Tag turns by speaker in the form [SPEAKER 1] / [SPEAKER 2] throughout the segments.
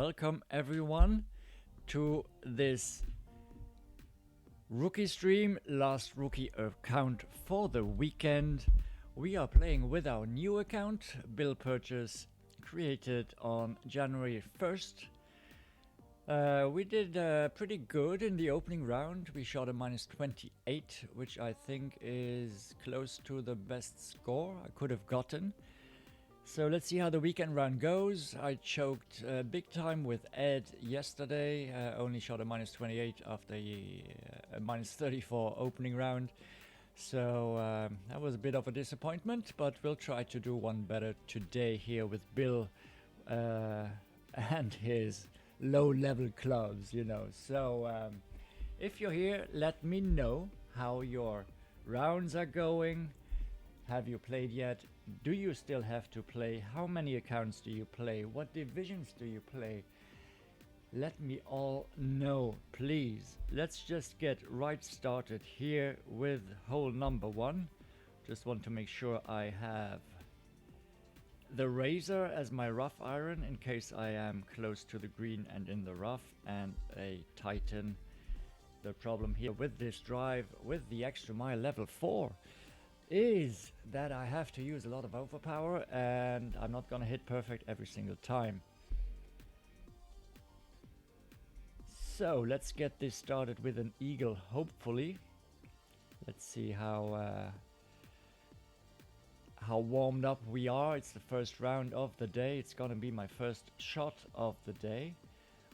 [SPEAKER 1] welcome everyone to this rookie stream, last rookie account for the weekend. We are playing with our new account, Bill Purchase, created on January 1st. We did pretty good in the opening round. We shot a -28, which I think is close to the best score I could have gotten. So let's see how the weekend round goes. I choked big time with Ed yesterday, only shot a -28 after a -34 opening round. So that was a bit of a disappointment, but we'll try to do one better today here with Bill and his low-level clubs, you know. So if you're here, let me know how your rounds are going. Have you played yet? Do you still have to play? How many accounts do you play? What divisions do you play? Let me all know, please. Let's just get right started here with hole number 1. Just want to make sure I have the razor as my rough iron in case I am close to the green and in the rough, and a Titan. The problem here with this drive with the extra mile level 4 is that I have to use a lot of overpower and I'm not gonna hit perfect every single time. So let's get this started with an eagle, hopefully. Let's see how warmed up we are. It's the first round of the day. It's gonna be my first shot of the day.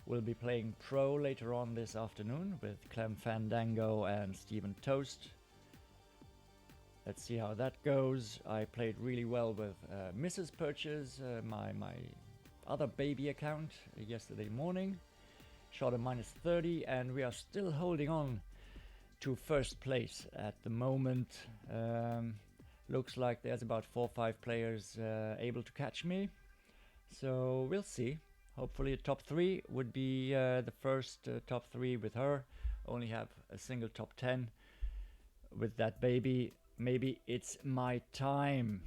[SPEAKER 1] We'll be playing pro later on this afternoon with Clem Fandango and Steven Toast. Let's see how that goes. I played really well with Mrs. Purchase, my other baby account, yesterday morning. Shot a -30 and we are still holding on to first place at the moment. Looks like there's about 4 or 5 players able to catch me. So we'll see. Hopefully top 3 would be the first top 3 with her. Only have a single top 10 with that baby. Maybe it's my time.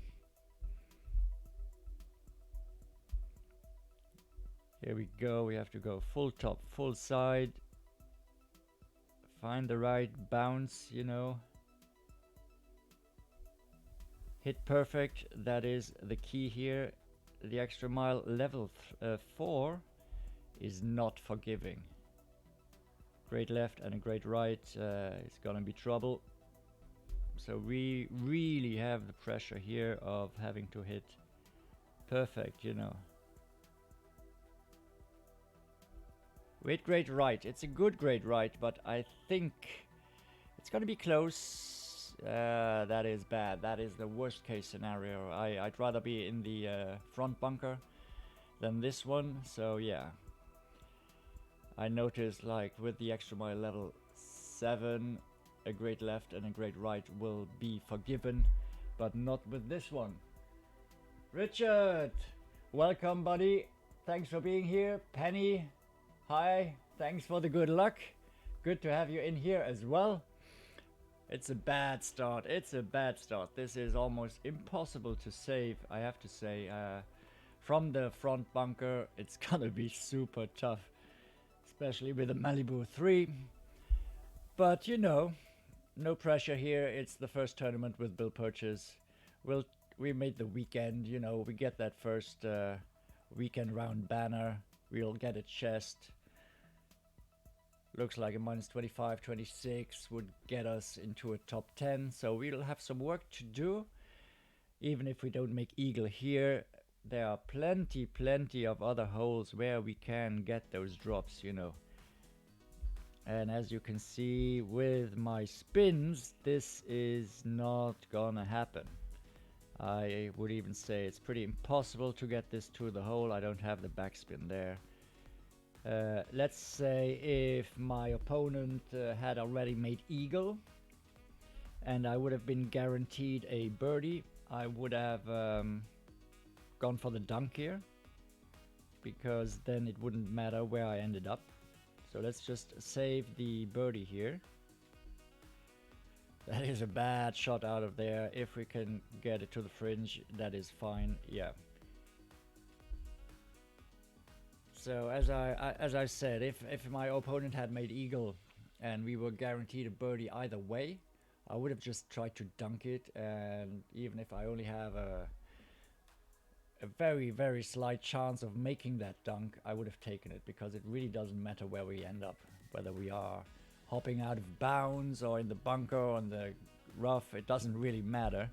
[SPEAKER 1] Here we go. We have to go full top, full side. Find the right bounce, you know. Hit perfect. That is the key here. The extra mile level 4 is not forgiving. Great left and a great right is gonna be trouble. So we really have the pressure here of having to hit perfect, you know. Wait, great right. It's a good great right, but I think it's gonna be close. That is bad. That is the worst case scenario. I'd rather be in the front bunker than this one. So yeah. I noticed, like, with the extra mile level 7, a great left and a great right will be forgiven, but not with this one. Richard, welcome, buddy. Thanks for being here. Penny, hi. Thanks for the good luck. Good to have you in here as well. It's a bad start. It's a bad start. This is almost impossible to save, I have to say. From the front bunker, it's gonna be super tough, especially with the Malibu 3. But you know, no pressure here. It's the first tournament with Bill Purchase. We made the weekend, you know, we get that first weekend round banner. We'll get a chest. Looks like a -25, 26 would get us into a top 10. So we'll have some work to do. Even if we don't make eagle here, there are plenty of other holes where we can get those drops, you know. And as you can see with my spins, this is not gonna happen. I would even say it's pretty impossible to get this to the hole. I don't have the backspin there. Let's say if my opponent had already made eagle and I would have been guaranteed a birdie, I would have gone for the dunk here, because then it wouldn't matter where I ended up. So let's just save the birdie here. That is a bad shot out of there. If we can get it to the fringe, that is fine. Yeah. So as I said, if my opponent had made eagle and we were guaranteed a birdie either way, I would have just tried to dunk it, and even if I only have a very, very slight chance of making that dunk, I would have taken it, because it really doesn't matter where we end up, whether we are hopping out of bounds or in the bunker or in the rough. It doesn't really matter.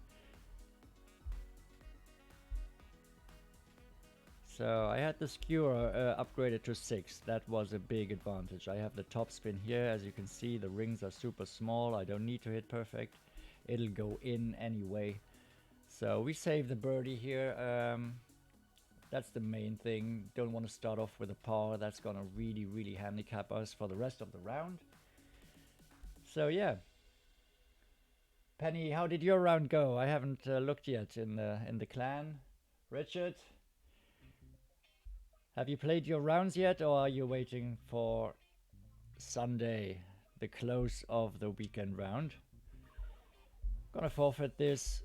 [SPEAKER 1] So I had the skewer upgraded to 6. That was a big advantage. I have the topspin here. As you can see, the rings are super small. I don't need to hit perfect. It'll go in anyway. So we save the birdie here. That's the main thing. Don't want to start off with a par. That's gonna really, really handicap us for the rest of the round. So yeah. Penny, how did your round go? I haven't looked yet in the clan. Richard, have you played your rounds yet, or are you waiting for Sunday, the close of the weekend round? Gonna forfeit this.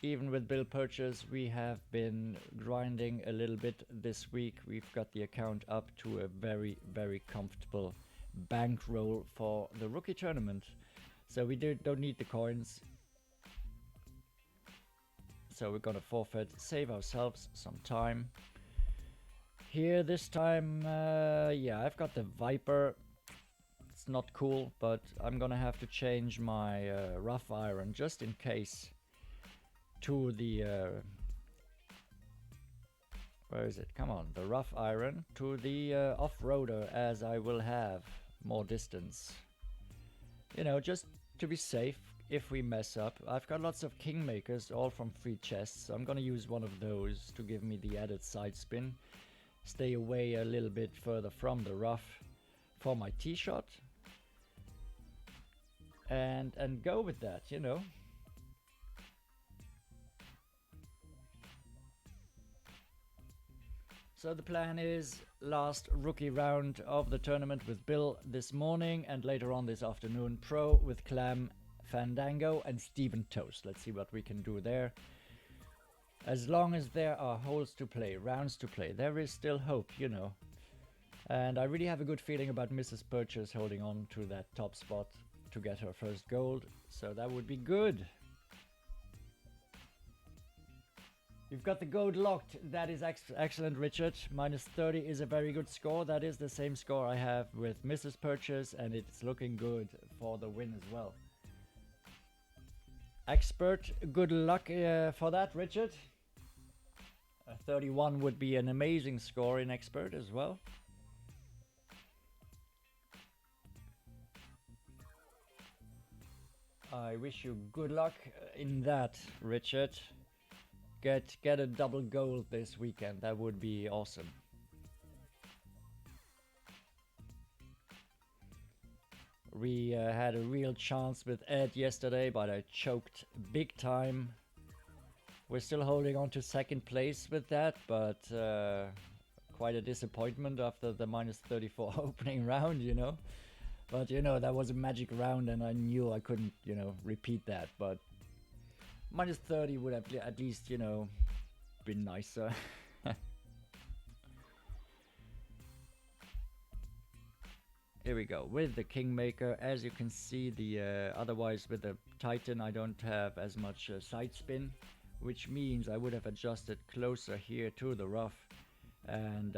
[SPEAKER 1] Even with bill purchase, we have been grinding a little bit this week. We've got the account up to a very, very comfortable bankroll for the rookie tournament. So we don't need the coins. So we're gonna forfeit, save ourselves some time. Here this time, yeah, I've got the Viper. It's not cool, but I'm gonna have to change my rough iron just in case to the where is it? Come on, the rough iron to the off-roader, as I will have more distance. You know, just to be safe if we mess up. I've got lots of kingmakers, all from free chests, so I'm gonna use one of those to give me the added side spin. Stay away a little bit further from the rough for my tee shot, and go with that, you know. So the plan is last rookie round of the tournament with Bill this morning, and later on this afternoon pro with Clam, Fandango and Steven Toast. Let's see what we can do there. As long as there are holes to play, rounds to play, there is still hope, you know. And I really have a good feeling about Mrs. Purchase holding on to that top spot to get her first gold, so that would be good. You've got the gold locked. That is excellent, Richard. Minus 30 is a very good score. That is the same score I have with Mrs. Purchase, and it's looking good for the win as well. Expert, good luck for that, Richard. 31 would be an amazing score in Expert as well. I wish you good luck in that, Richard. Get a double gold this weekend. That would be awesome. We had a real chance with Ed yesterday, but I choked big time. We're still holding on to second place with that, but quite a disappointment after the minus 34 opening round, you know. But, you know, that was a magic round, and I knew I couldn't, you know, repeat that. But minus 30 would have at least, you know, been nicer. Here we go, with the Kingmaker. As you can see, the otherwise with the Titan I don't have as much side spin, which means I would have adjusted closer here to the rough, and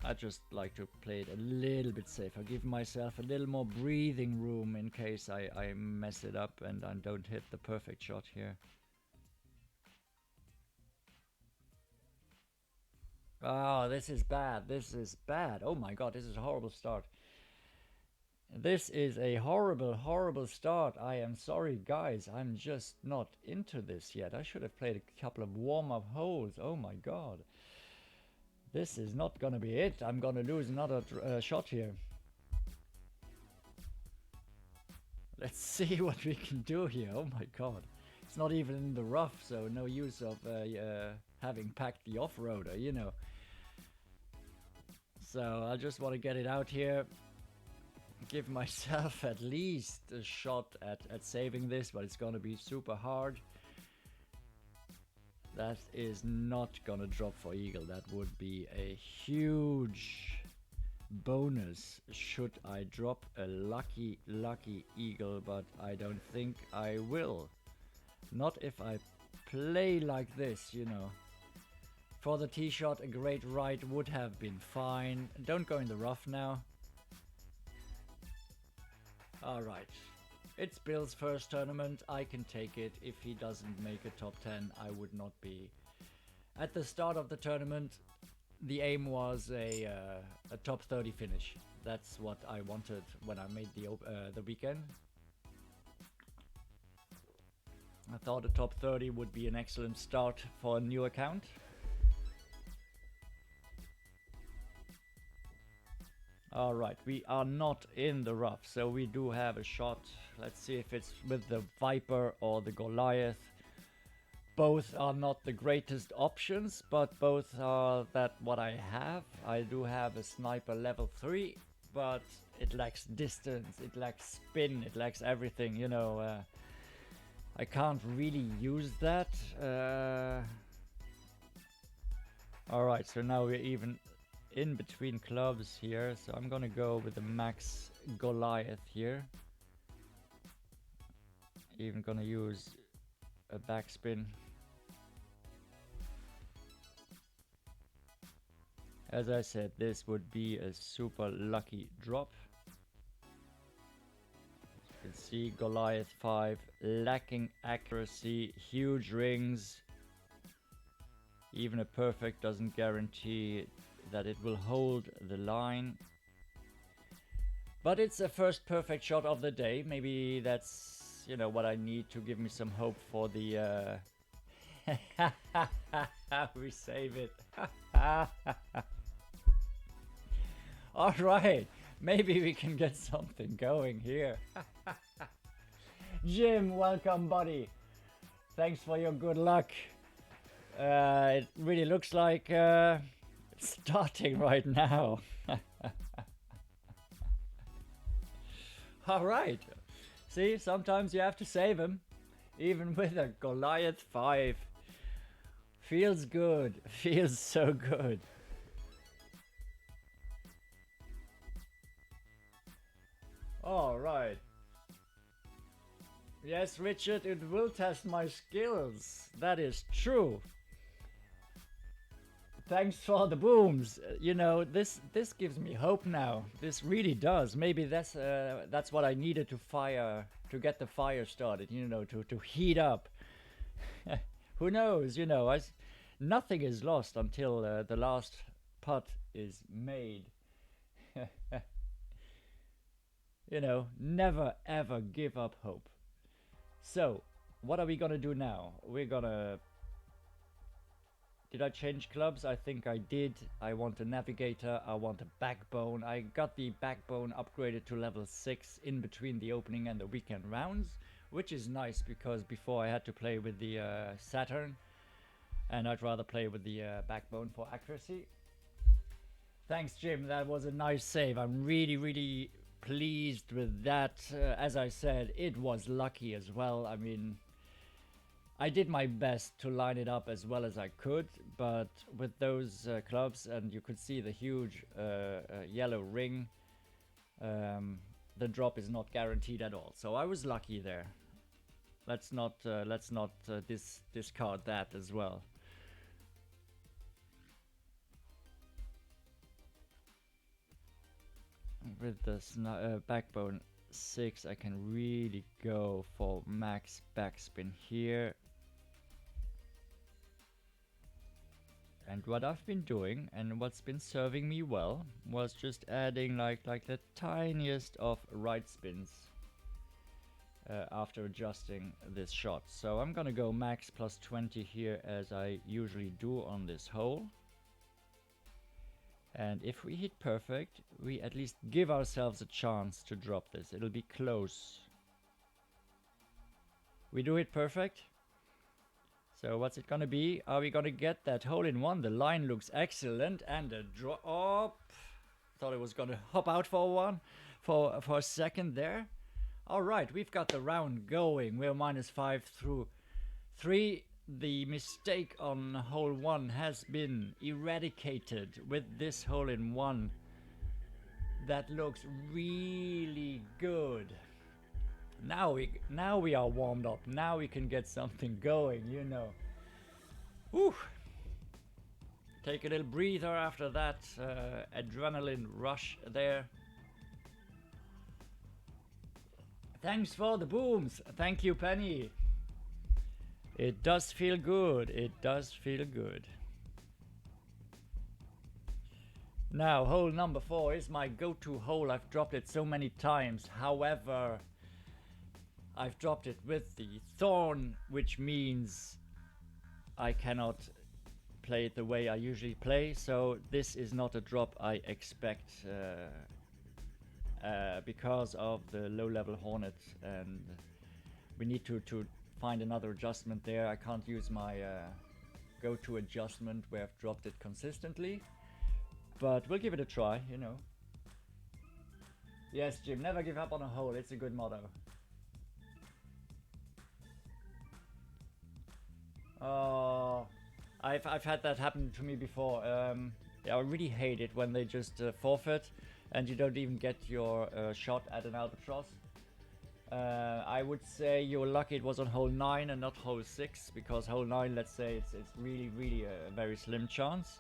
[SPEAKER 1] I just like to play it a little bit safer, give myself a little more breathing room in case I mess it up and I don't hit the perfect shot here. Oh, this is bad. This is bad. Oh my god, this is a horrible start. This is a horrible, horrible start. I am sorry, guys. I'm just not into this yet. I should have played a couple of warm-up holes. Oh my god. This is not gonna be it. I'm gonna lose another shot here. Let's see what we can do here. Oh my god. It's not even in the rough, so no use of having packed the off-roader, you know. So I just want to get it out here. Give myself at least a shot at saving this, but it's gonna be super hard. That is not gonna drop for eagle. That would be a huge bonus should I drop a lucky eagle, but I don't think I will. Not if I play like this, you know. For the tee shot, a great right would have been fine. Don't go in the rough now. Alright. It's Bill's first tournament. I can take it. If he doesn't make a top 10, I would not be. At the start of the tournament, the aim was a top 30 finish. That's what I wanted when I made the weekend. I thought a top 30 would be an excellent start for a new account. Alright, we are not in the rough, so we do have a shot. Let's see if it's with the Viper or the Goliath. Both are not the greatest options, but both are that what I have. I do have a sniper level 3, but it lacks distance, it lacks spin, it lacks everything, you know. I can't really use that. Alright, so now we're even in between clubs here, so I'm gonna go with the max Goliath here. Even gonna use a backspin. As I said, this would be a super lucky drop. You can see Goliath 5 lacking accuracy, huge rings. Even a perfect doesn't guarantee that it will hold the line. But it's a first perfect shot of the day. Maybe that's, you know, what I need to give me some hope for the we save it. Alright, maybe we can get something going here. Jim, welcome buddy. Thanks for your good luck. It really looks like it's starting right now. Alright, see, sometimes you have to save him. Even with a Goliath 5. Feels good, feels so good. Alright. Yes, Richard, it will test my skills. That is true. Thanks for the booms. You know, this gives me hope now. This really does. Maybe that's what I needed to get the fire started, you know, to heat up. Who knows, you know, nothing is lost until the last putt is made. You know, never ever give up hope. So, what are we gonna do now? We're gonna... Did I change clubs? I think I did. I want a navigator, I want a backbone. I got the backbone upgraded to level 6 in between the opening and the weekend rounds, which is nice because before I had to play with the Saturn, and I'd rather play with the backbone for accuracy. Thanks, Jim. That was a nice save. I'm really pleased with that. As I said, it was lucky as well. I mean, I did my best to line it up as well as I could, but with those clubs, and you could see the huge yellow ring, the drop is not guaranteed at all. So I was lucky there. Let's not discard that as well. With the backbone 6, I can really go for max backspin here. And what I've been doing and what's been serving me well was just adding like the tiniest of right spins after adjusting this shot. So I'm gonna go max plus 20 here as I usually do on this hole. And if we hit perfect, we at least give ourselves a chance to drop this. It'll be close. We do hit perfect. So what's it gonna be? Are we gonna get that hole in one? The line looks excellent, and a drop. Thought it was gonna hop out for a second there. All right, we've got the round going. We're -5 through 3. the mistake on hole 1 has been eradicated with this hole in 1. That looks really good. Now we are warmed up. Now we can get something going, you know. Whew. Take a little breather after that adrenaline rush there. Thanks for the booms. Thank you, Penny. It does feel good. It does feel good. Now, hole number 4 is my go-to hole. I've dropped it so many times. However, I've dropped it with the thorn, which means I cannot play it the way I usually play. So this is not a drop I expect because of the low-level hornet, and we need to find another adjustment there. I can't use my go-to adjustment where I've dropped it consistently. But we'll give it a try, you know. Yes, Jim, never give up on a hole. It's a good motto. Oh, I've had that happen to me before. Yeah, I really hate it when they just forfeit and you don't even get your shot at an albatross. I would say you're lucky it was on hole 9 and not hole 6, because hole 9, let's say, it's really a very slim chance.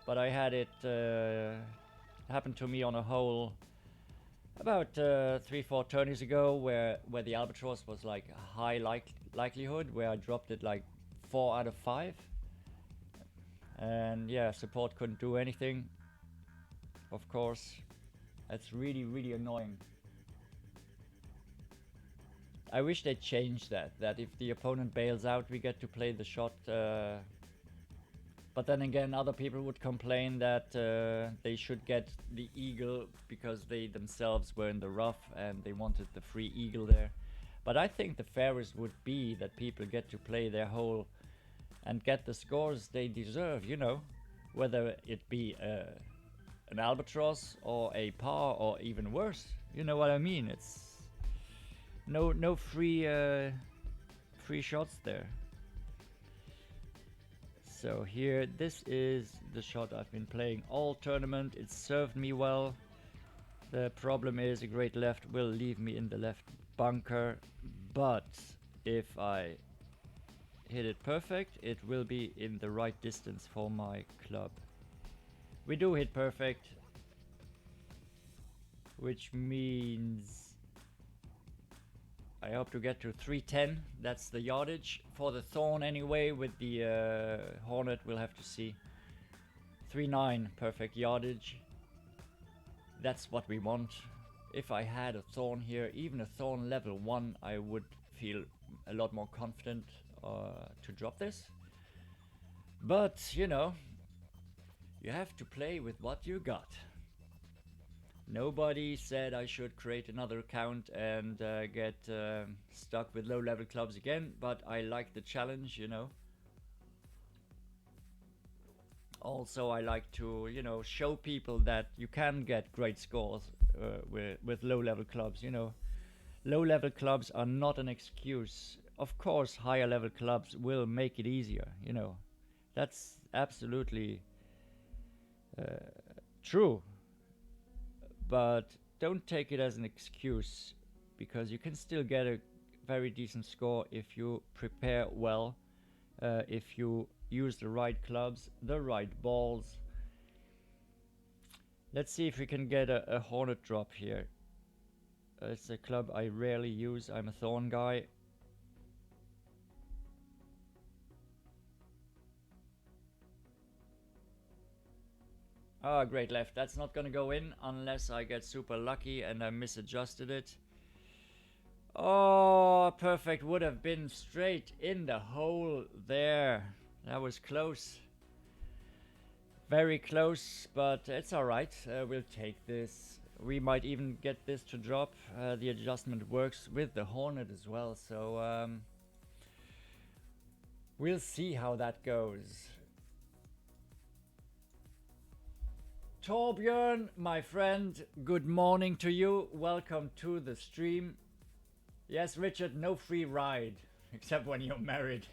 [SPEAKER 1] But I had it happen to me on a hole about 3-4 tourneys ago, where the albatross was like a high likelihood, where I dropped it like 4 out of 5, and yeah, support couldn't do anything. Of course, that's really annoying. I wish they changed that if the opponent bails out, we get to play the shot. But then again, other people would complain that they should get the eagle because they themselves were in the rough and they wanted the free eagle there. But I think the fairest would be that people get to play their hole and get the scores they deserve, you know, whether it be an albatross or a par or even worse. You know what I mean? It's no free shots there. So here, this is the shot I've been playing all tournament. It served me well. The problem is a great left will leave me in the left bunker, but if I hit it perfect, it will be in the right distance for my club. We do hit perfect, which means I hope to get to 310. That's the yardage for the thorn anyway. With the hornet, we'll have to see. 3.9 perfect yardage. That's what we want. If I had a thorn here, even a thorn level 1, I would feel a lot more confident to drop this. But you know, you have to play with what you got. Nobody said I should create another account and get stuck with low-level clubs again, but I like the challenge, you know. Also, I like to, you know, show people that you can get great scores with low-level clubs, you know. Low-level clubs are not an excuse. Of course, higher-level clubs will make it easier, you know. That's absolutely true. But don't take it as an excuse, because you can still get a very decent score if you prepare well, if you use the right clubs, the right balls. Let's see if we can get a hornet drop here. It's a club I rarely use. I'm a thorn guy. Ah, great left. That's not gonna go in unless I get super lucky and I misadjusted it. Oh, perfect. Would have been straight in the hole there. That was close. Very close, but it's alright. We'll take this. We might even get this to drop. The adjustment works with the hornet as well, so we'll see how that goes. Torbjörn, my friend, good morning to you. Welcome to the stream. Yes, Richard, no free ride. except when you're married.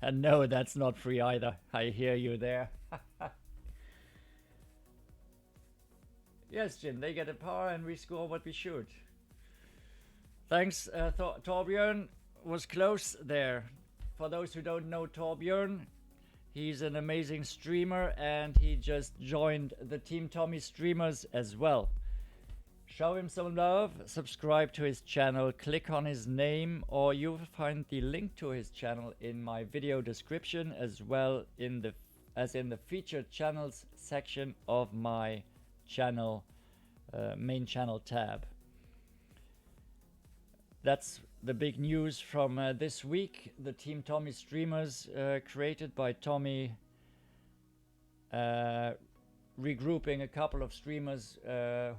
[SPEAKER 1] And no, that's not free either. I hear you there. Yes, Jim, they get a power and we score what we should. Thanks, Torbjörn was close there. For those who don't know Torbjörn, he's an amazing streamer and he just joined the Team Tommy streamers as well. Show him some love, subscribe to his channel, click on his name, or you'll find the link to his channel in my video description as well in the featured channels section of my channel, main channel tab. That's the big news from this week. The Team Tommy streamers created by Tommy, regrouping a couple of streamers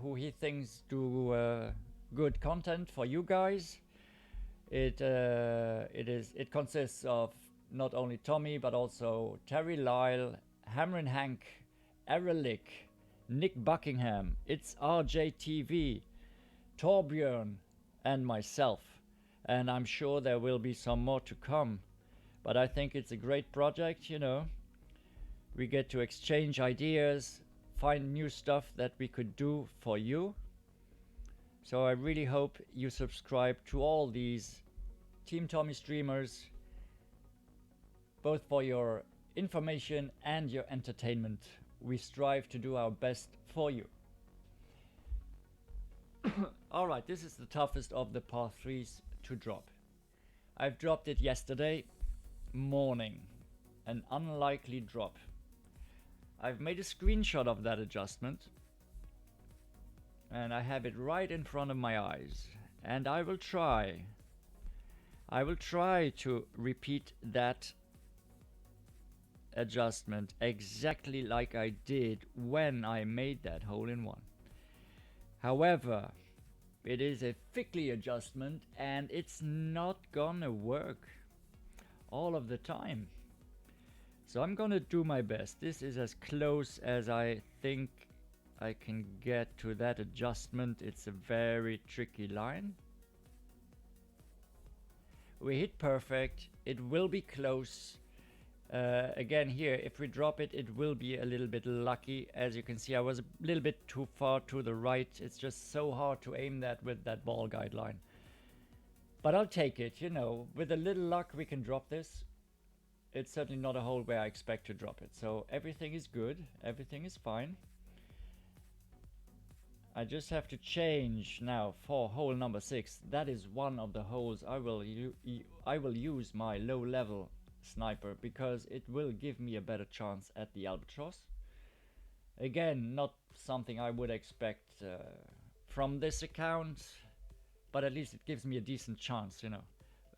[SPEAKER 1] who he thinks do good content for you guys. It consists of not only Tommy but also Terry Lyle, Hamrin Hank, Erelic, Nick Buckingham, It's RJTV, Torbjörn, and myself. And I'm sure there will be some more to come. But I think it's a great project, you know. We get to exchange ideas, find new stuff that we could do for you. So I really hope you subscribe to all these Team Tommy streamers, both for your information and your entertainment. We strive to do our best for you. Alright, this is the toughest of the par 3s to drop. I've dropped it yesterday morning. An unlikely drop. I've made a screenshot of that adjustment and I have it right in front of my eyes, and I will try to repeat that adjustment exactly like I did when I made that hole-in-one. However, it is a fickle adjustment and it's not gonna work all of the time. So I'm gonna do my best. This is as close as I think I can get to that adjustment. It's a very tricky line. We hit perfect. It will be close. Again here, if we drop it, it will be a little bit lucky. As you can see, I was a little bit too far to the right. It's just so hard to aim that with that ball guideline. But I'll take it, you know. With a little luck, we can drop this. It's certainly not a hole where I expect to drop it. So everything is good. Everything is fine. I just have to change now for hole number 6. That is one of the holes I will use my low level sniper, because it will give me a better chance at the albatross. Again, not something I would expect from this account, but at least it gives me a decent chance, you know,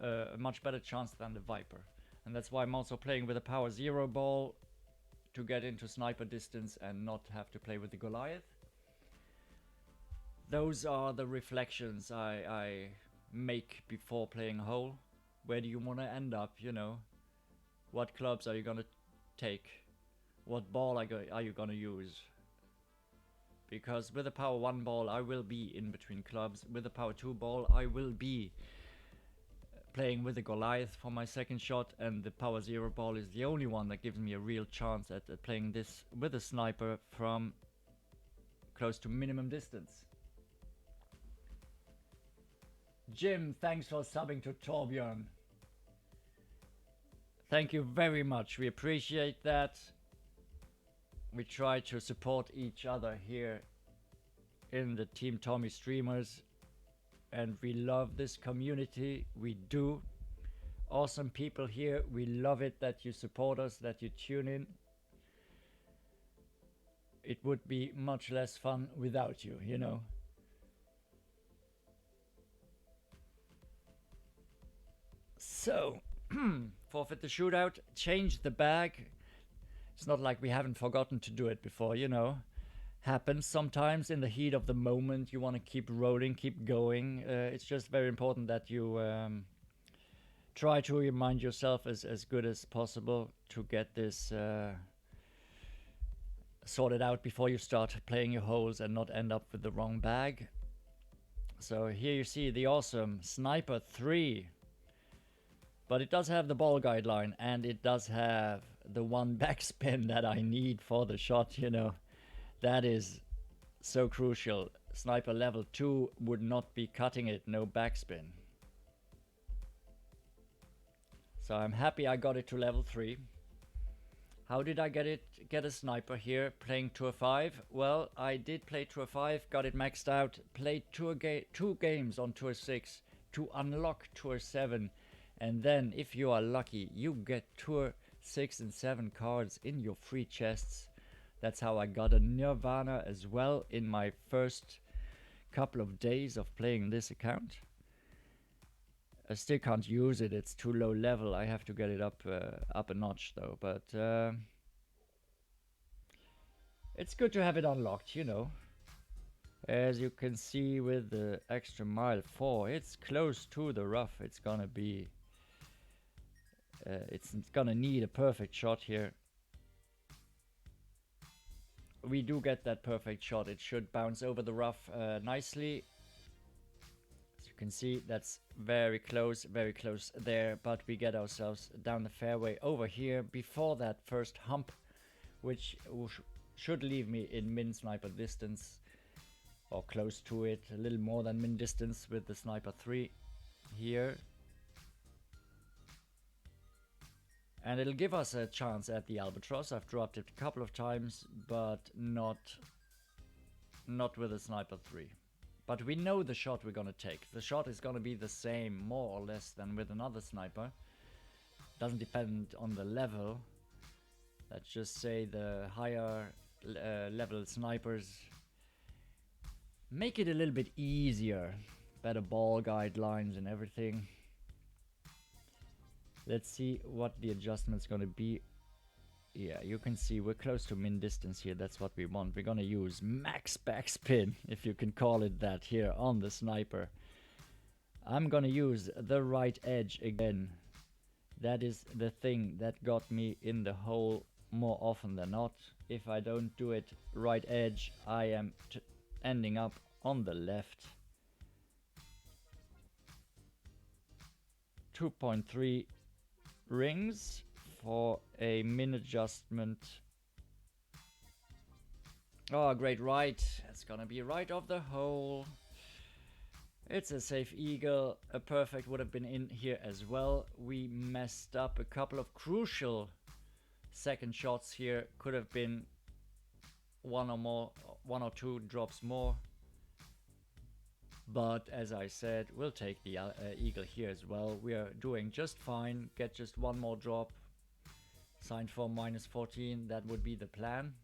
[SPEAKER 1] a much better chance than the Viper. And that's why I'm also playing with a power 0 ball to get into sniper distance and not have to play with the Goliath. Those are the reflections I make before playing a hole. Where do you want to end up, you know? What clubs are you gonna take? What ball are you gonna use? Because with a power 1 ball I will be in between clubs. With a power 2 ball I will be playing with the Goliath for my second shot, and the power 0 ball is the only one that gives me a real chance at playing this with a sniper from close to minimum distance. Jim, thanks for subbing to Torbjörn. Thank you very much. We appreciate that. We try to support each other here in the Team Tommy streamers, and we love this community. We do. Awesome people here. We love it that you support us, that you tune in. It would be much less fun without you, you know. So, forfeit the shootout, change the bag. It's not like we haven't forgotten to do it before, you know. Happens sometimes in the heat of the moment. You want to keep rolling, keep going. It's just very important that you try to remind yourself as good as possible to get this sorted out before you start playing your holes and not end up with the wrong bag. So here you see the awesome Sniper 3. But it does have the ball guideline, and it does have the one backspin that I need for the shot, you know. That is so crucial. Sniper level 2 would not be cutting it, no backspin. So I'm happy I got it to level 3. How did I get a sniper here playing Tour 5? Well, I did play Tour 5, got it maxed out, played 2 games on Tour 6 to unlock Tour 7, and then if you are lucky, you get Tour 6 and 7 cards in your free chests. That's how I got a Nirvana as well in my first couple of days of playing this account. I still can't use it, it's too low level. I have to get it up a notch though, but it's good to have it unlocked, you know. As you can see with the extra mile 4, it's close to the rough. It's gonna be it's gonna need a perfect shot here. We do get that perfect shot. It should bounce over the rough nicely. As you can see, that's very close there, but we get ourselves down the fairway over here before that first hump, which should leave me in min sniper distance, or close to it, a little more than min distance with the sniper 3 here. And it'll give us a chance at the Albatross. I've dropped it a couple of times, but not with the sniper 3. But we know the shot we're gonna take. The shot is gonna be the same, more or less, than with another sniper. Doesn't depend on the level. Let's just say the higher level snipers make it a little bit easier. Better ball guidelines and everything. Let's see what the adjustment's gonna be. Yeah, you can see we're close to min distance here. That's what we want. We're gonna use max backspin, if you can call it that, here on the sniper. I'm gonna use the right edge again. That is the thing that got me in the hole more often than not. If I don't do it right edge, I am ending up on the left. 2.3 rings for a min adjustment. Oh, great right. It's gonna be right off the hole. It's a safe eagle. A perfect would have been in here as well. We messed up a couple of crucial second shots here. Could have been one or two drops more. But as I said, we'll take the eagle here as well. We are doing just fine. Get just one more drop. Signed for -14. That would be the plan.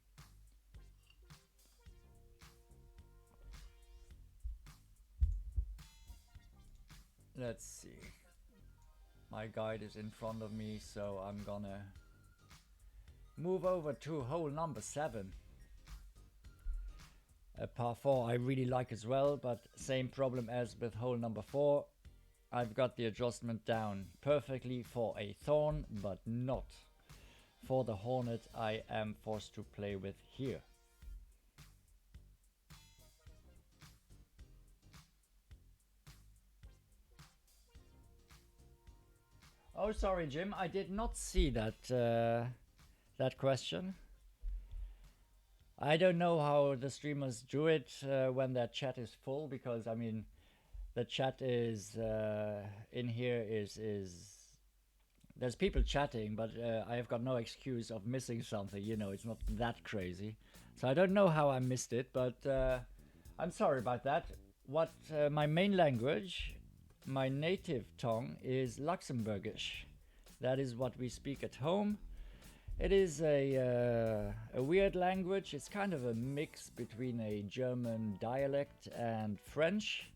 [SPEAKER 1] Let's see. My guide is in front of me, so I'm gonna move over to hole number 7. A par 4 I really like as well, but same problem as with hole number 4. I've got the adjustment down perfectly for a thorn, but not for the hornet I am forced to play with here. Oh, sorry, Jim. I did not see that question. I don't know how the streamers do it when their chat is full, because I mean, the chat is in here is there's people chatting, but I have got no excuse of missing something. You know, it's not that crazy. So I don't know how I missed it, but I'm sorry about that. What my main language, my native tongue, is Luxembourgish. That is what we speak at home. It is a weird language. It's kind of a mix between a German dialect and French,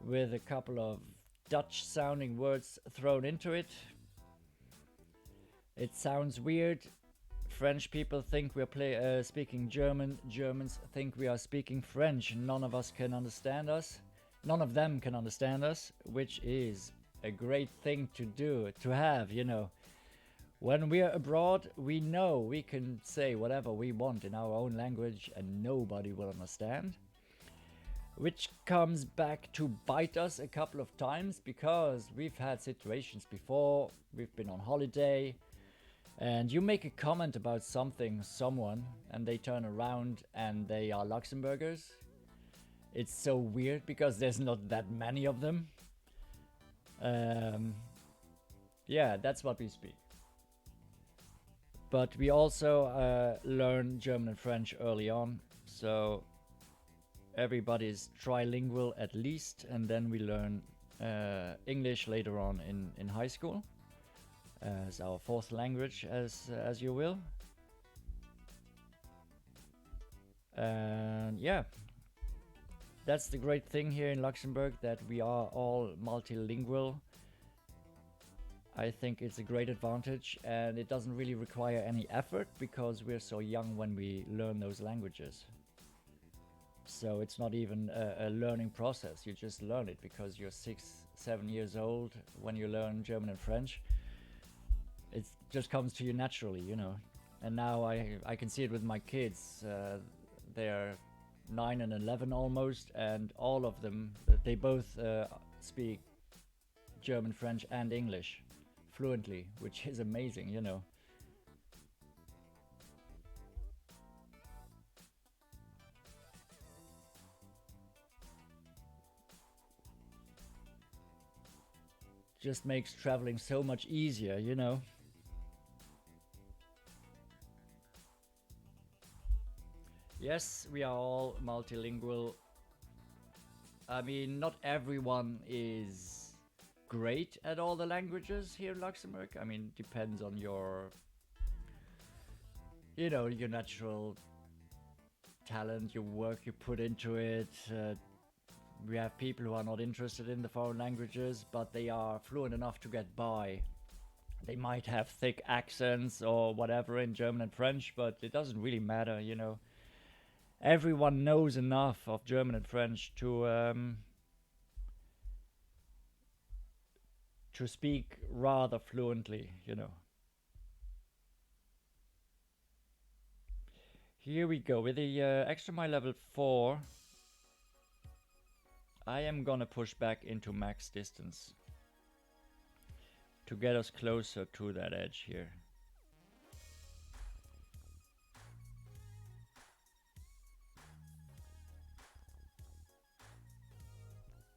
[SPEAKER 1] with a couple of Dutch sounding words thrown into it. It sounds weird. French people think we're speaking German. Germans think we are speaking French. None of us can understand us. None of them can understand us, which is a great thing to have, you know. When we're abroad, we know we can say whatever we want in our own language and nobody will understand. which comes back to bite us a couple of times because we've had situations before. We've been on holiday and you make a comment about someone, and they turn around and they are Luxembourgers. It's so weird because there's not that many of them. Yeah, that's what we speak. But we also learn German and French early on, so everybody is trilingual at least, and then we learn English later on in high school as our fourth language, as you will. And yeah, that's the great thing here in Luxembourg, that we are all multilingual. I think it's a great advantage, and it doesn't really require any effort because we're so young when we learn those languages. So it's not even a learning process. You just learn it because you're 6-7 years old when you learn German and French. It just comes to you naturally, you know. And now I can see it with my kids. They're 9 and 11 almost, and all of them, they both speak German, French, and English fluently, which is amazing, you know. Just makes traveling so much easier, you know. Yes, we are all multilingual. I mean, not everyone is great at all the languages here in Luxembourg. I mean, depends on your, you know, your natural talent, your work you put into it. We have people who are not interested in the foreign languages, but they are fluent enough to get by. They might have thick accents or whatever in German and French, but it doesn't really matter, you know. Everyone knows enough of German and French to speak rather fluently, you know. Here we go with the extra mile level 4. I am gonna push back into max distance to get us closer to that edge here.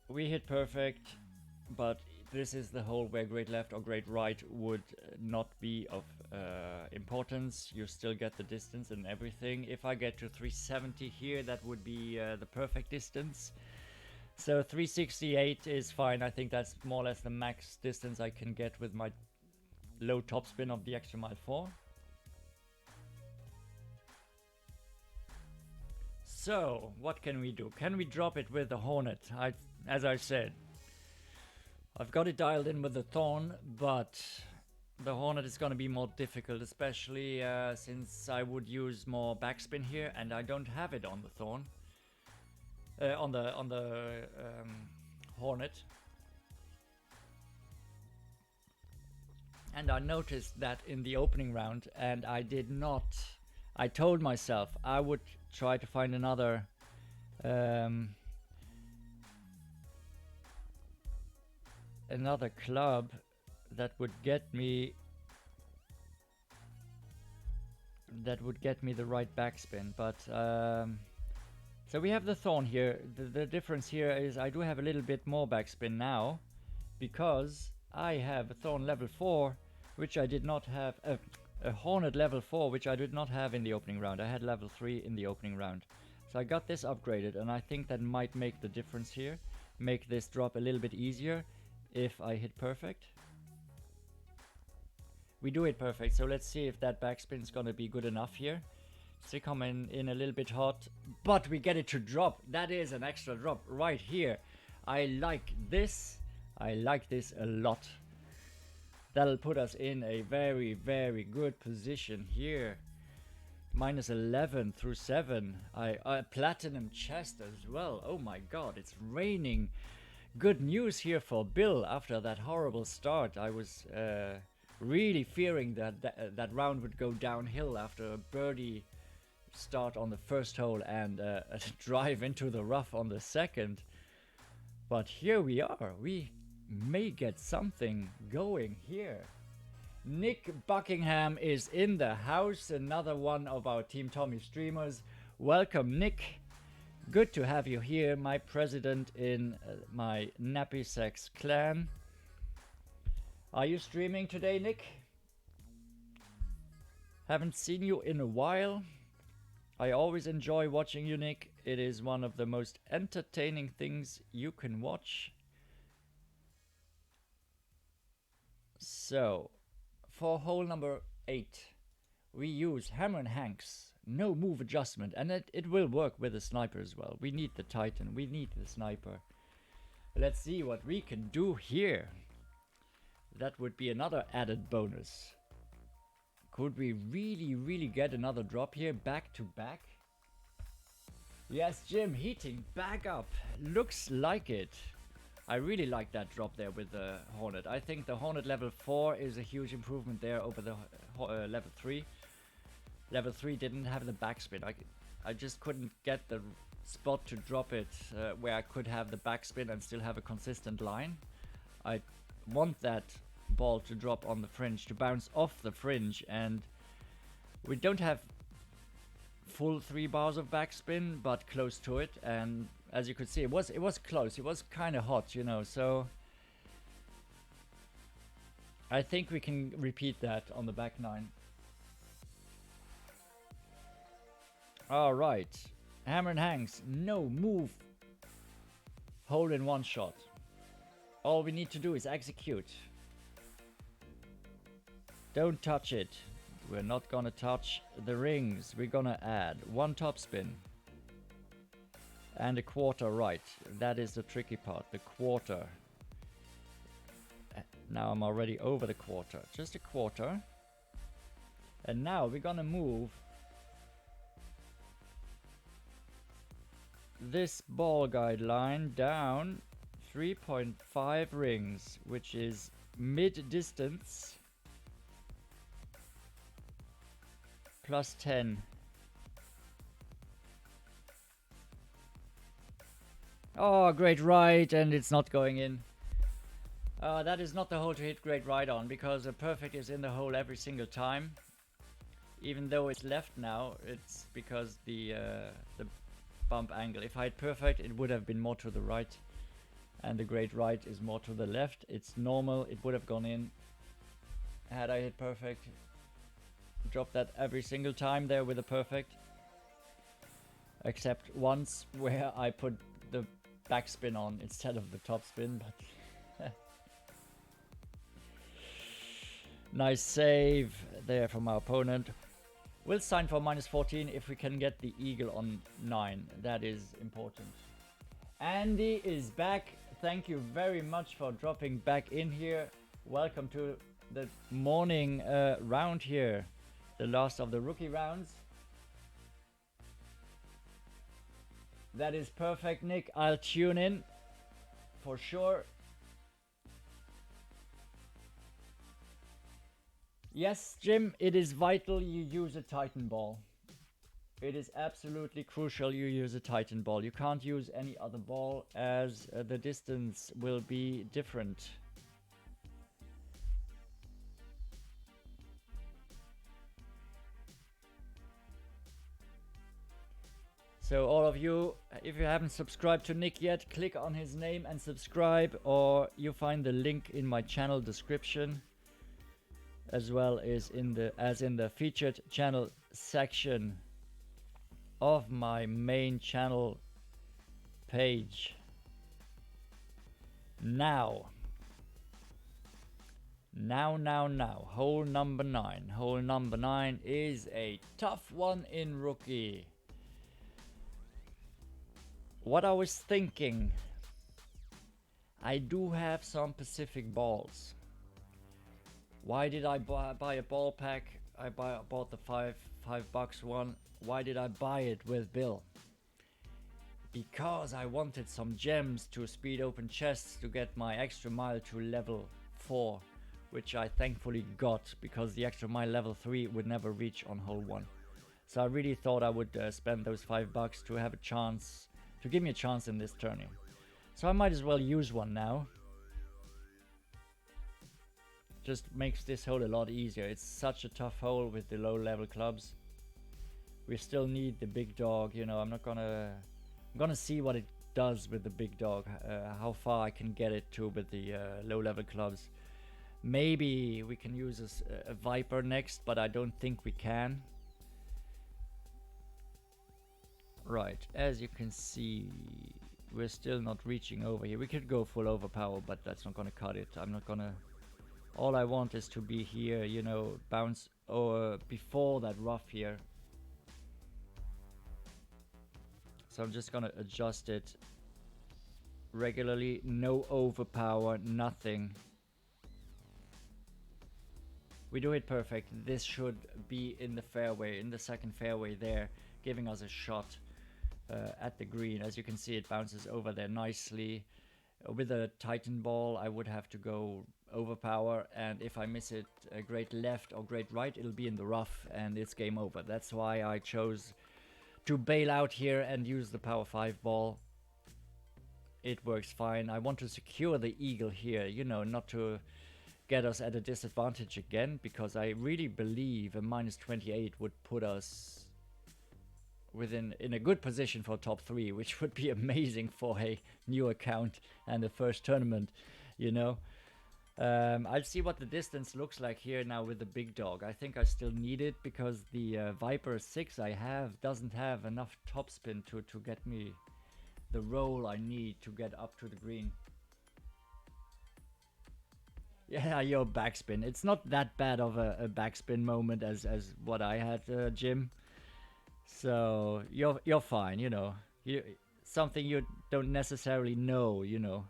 [SPEAKER 1] We hit perfect, but this is the hole where great left or great right would not be of importance. You still get the distance and everything. If I get to 370 here, that would be the perfect distance. So 368 is fine. I think that's more or less the max distance I can get with my low topspin of the extra mile 4. So what can we do? Can we drop it with the Hornet? As I said, I've got it dialed in with the Thorn, but the Hornet is going to be more difficult, especially since I would use more backspin here, and I don't have it on the Thorn. On the Hornet. And I noticed that in the opening round, and I did not. I told myself I would try to find another club that would get me the right backspin, but so we have the Thorn here. The difference here is I do have a little bit more backspin now because I have a Thorn level 4, which I did not have, a Hornet level 4, which I did not have in the opening round. I had level 3 in the opening round. So I got this upgraded, and I think that might make the difference here. Make this drop a little bit easier if I hit perfect. We do hit perfect, so let's see if that backspin is gonna be good enough here. Still coming in a little bit hot, but we get it to drop. That is an extra drop right here. I like this. I like this a lot. That'll put us in a very, very good position here. Minus 11 through 7. I platinum chest as well. Oh my god, it's raining. Good news here for Bill after that horrible start. I was really fearing that round would go downhill after a birdie start on the first hole and drive into the rough on the second. But here we are. We may get something going here. Nick Buckingham is in the house, another one of our Team Tommy streamers. Welcome, Nick. Good to have you here, my president in my Nappy Sex clan. Are you streaming today, Nick? Haven't seen you in a while. I always enjoy watching you, Nick. It is one of the most entertaining things you can watch. So, for hole number 8, we use Hammer and Hanks, no move adjustment, and it will work with the sniper as well. We need the Titan, we need the sniper. Let's see what we can do here. That would be another added bonus. Could we really get another drop here, back to back? Yes, Jim, heating back up. Looks like it. I really like that drop there with the Hornet. I think the Hornet level 4 is a huge improvement there over the level 3. Level 3 didn't have the backspin. I just couldn't get the spot to drop it where I could have the backspin and still have a consistent line. I want that ball to drop on the fringe, to bounce off the fringe, and we don't have full 3 bars of backspin, but close to it. And as you could see, it was close. It was kind of hot, you know, so I think we can repeat that on the back 9. All right, Hammer and Hanks, no move, hole in one shot. All we need to do is execute. Don't touch it. We're not gonna touch the rings. We're gonna add 1 topspin and a quarter right. That is the tricky part, the quarter. Now I'm already over the quarter, just a quarter. And now we're gonna move this ball guideline down 3.5 rings, which is mid distance, plus 10. Oh, great right, and it's not going in. That is not the hole to hit great right on, because a perfect is in the hole every single time. Even though it's left now, it's because the bump angle. If I had perfect, it would have been more to the right, and the great right is more to the left. It's normal, it would have gone in had I hit perfect. Drop that every single time there with a perfect, except once where I put the backspin on instead of the topspin, but nice save there from our opponent. We'll sign for -14 if we can get the eagle on 9. That is important. Andy is back. Thank you very much for dropping back in here. Welcome to the morning round here. The last of the rookie rounds. That is perfect, Nick. I'll tune in for sure. Yes, Jim, it is vital you use a Titan ball. It is absolutely crucial you use a Titan ball. You can't use any other ball, as the distance will be different. So all of you, if you haven't subscribed to Nick yet, click on his name and subscribe, or you find the link in my channel description, as well as in the featured channel section of my main channel page. Now, hole number 9. Hole number 9 is a tough one in rookie. What I was thinking, I do have some Pacific balls. Why did I buy a ball pack? I bought the $5 one. Why did I buy it with Bill? Because I wanted some gems to speed open chests to get my extra mile to level 4, which I thankfully got, because the extra mile level 3 would never reach on hole 1. So I really thought I would spend those $5 to have a chance, to give me a chance in this tourney. So I might as well use one now. Just makes this hole a lot easier. It's such a tough hole with the low level clubs. We still need the big dog, you know. I'm gonna see what it does with the big dog, how far I can get it to with the low level clubs. Maybe we can use a Viper next, but I don't think we can. Right, as you can see, we're still not reaching over here. We could go full overpower, but that's not gonna cut it. I'm not gonna... All I want is to be here, you know, bounce or before that rough here. So I'm just gonna adjust it regularly, no overpower, nothing. We do it perfect. This should be in the fairway, in the second fairway there, giving us a shot at the green. As you can see, it bounces over there nicely. With a Titan ball, I would have to go overpower, and if I miss it a great left or great right, it'll be in the rough and it's game over. That's why I chose to bail out here and use the power 5 ball. It works fine. I want to secure the eagle here, you know, not to get us at a disadvantage again, because I really believe a -28 would put us in a good position for top 3, which would be amazing for a new account and the first tournament, you know. I'll see what the distance looks like here now with the big dog. I think I still need it because the Viper 6 I have doesn't have enough topspin to get me the roll I need to get up to the green. Yeah, your backspin. It's not that bad of a backspin moment as what I had, Jim. So you're fine, you know. Something you don't necessarily know, you know.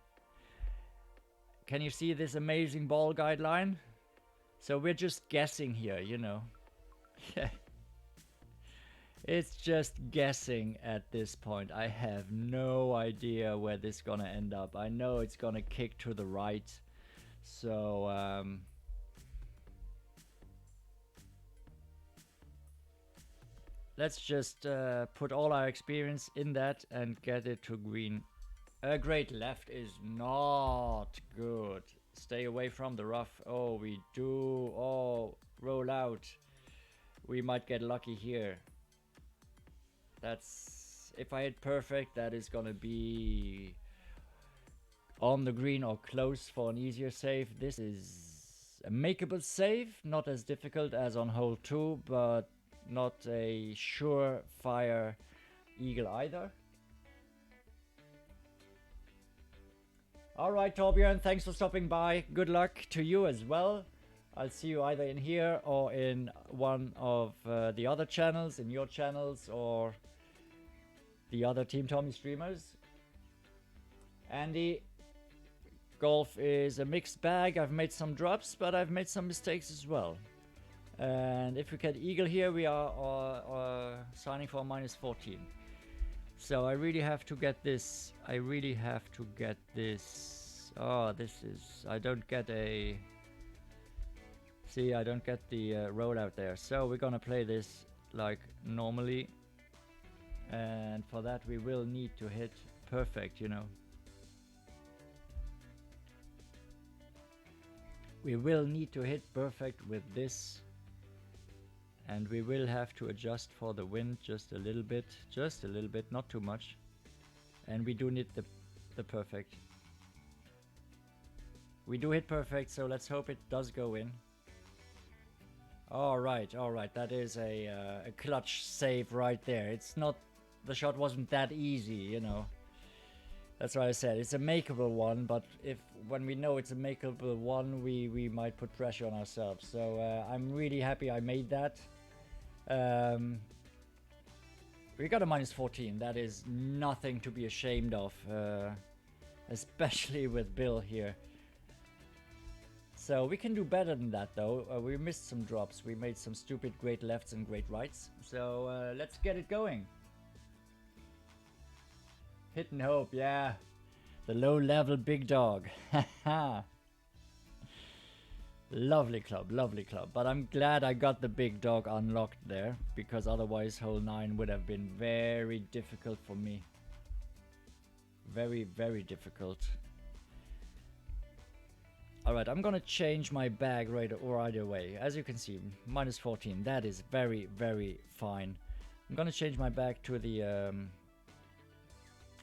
[SPEAKER 1] Can you see this amazing ball guideline? So we're just guessing here, you know. Yeah. It's just guessing at this point. I have no idea where this is gonna end up. I know it's gonna kick to the right. So let's just put all our experience in that and get it to green. A great left is not good. Stay away from the rough. Oh, we do. Oh, roll out. We might get lucky here. That's... If I hit perfect, that is gonna be on the green or close for an easier save. This is a makeable save. Not as difficult as on hole 2, but not a surefire eagle either. Alright, Torbjörn, thanks for stopping by. Good luck to you as well. I'll see you either in here or in one of the other channels, in your channels or the other Team Tommy streamers. Andy, golf is a mixed bag. I've made some drops, but I've made some mistakes as well. And if we get eagle here, we are signing for a -14. So I really have to get this. I really have to get this. Oh, this is... I don't get a... See, I don't get the roll out there. So we're gonna play this like normally. And for that we will need to hit perfect, you know. We will need to hit perfect with this. And we will have to adjust for the wind just a little bit, not too much. And we do need the perfect. We do hit perfect, so let's hope it does go in. All right, that is a clutch save right there. It's not, the shot wasn't that easy, you know. That's what I said. It's a makeable one, but when we know it's a makeable one, we might put pressure on ourselves. So I'm really happy I made that. We got a -14. That is nothing to be ashamed of, especially with Bill here. So we can do better than that, though. We missed some drops. We made some stupid great lefts and great rights. So let's get it going. Hit and hope, yeah. The low-level big dog. Lovely club, lovely club. But I'm glad I got the big dog unlocked there, because otherwise hole 9 would have been very difficult for me. Very, very difficult. Alright, I'm gonna change my bag right away. As you can see, minus 14. That is very, very fine. I'm gonna change my bag to the...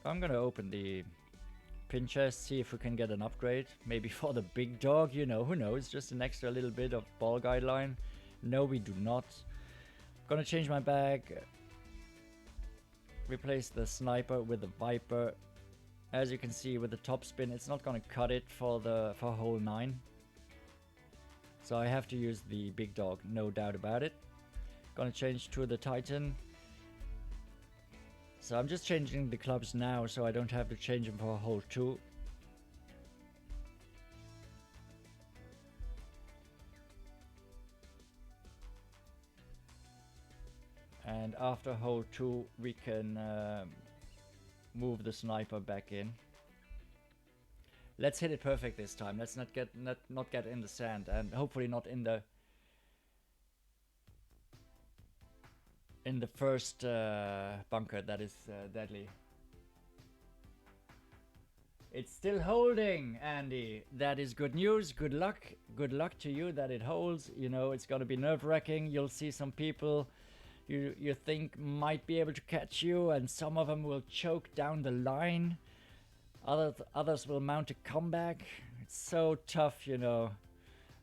[SPEAKER 1] I'm gonna open the pin chest, see if we can get an upgrade. Maybe for the big dog, you know, who knows? Just an extra little bit of ball guideline. No, we do not. Gonna change my bag. Replace the sniper with the viper. As you can see with the top spin, it's not gonna cut it for hole 9. So I have to use the big dog, no doubt about it. Gonna change to the Titan. So I'm just changing the clubs now so I don't have to change them for hole 2. And after hole 2 we can move the sniper back in. Let's hit it perfect this time. Let's not get in the sand, and hopefully not in the first bunker that is deadly. It's still holding, Andy. That is good news. Good luck. Good luck to you that it holds. You know, it's gonna be nerve-wracking. You'll see some people you think might be able to catch you, and some of them will choke down the line. Others will mount a comeback. It's so tough, you know,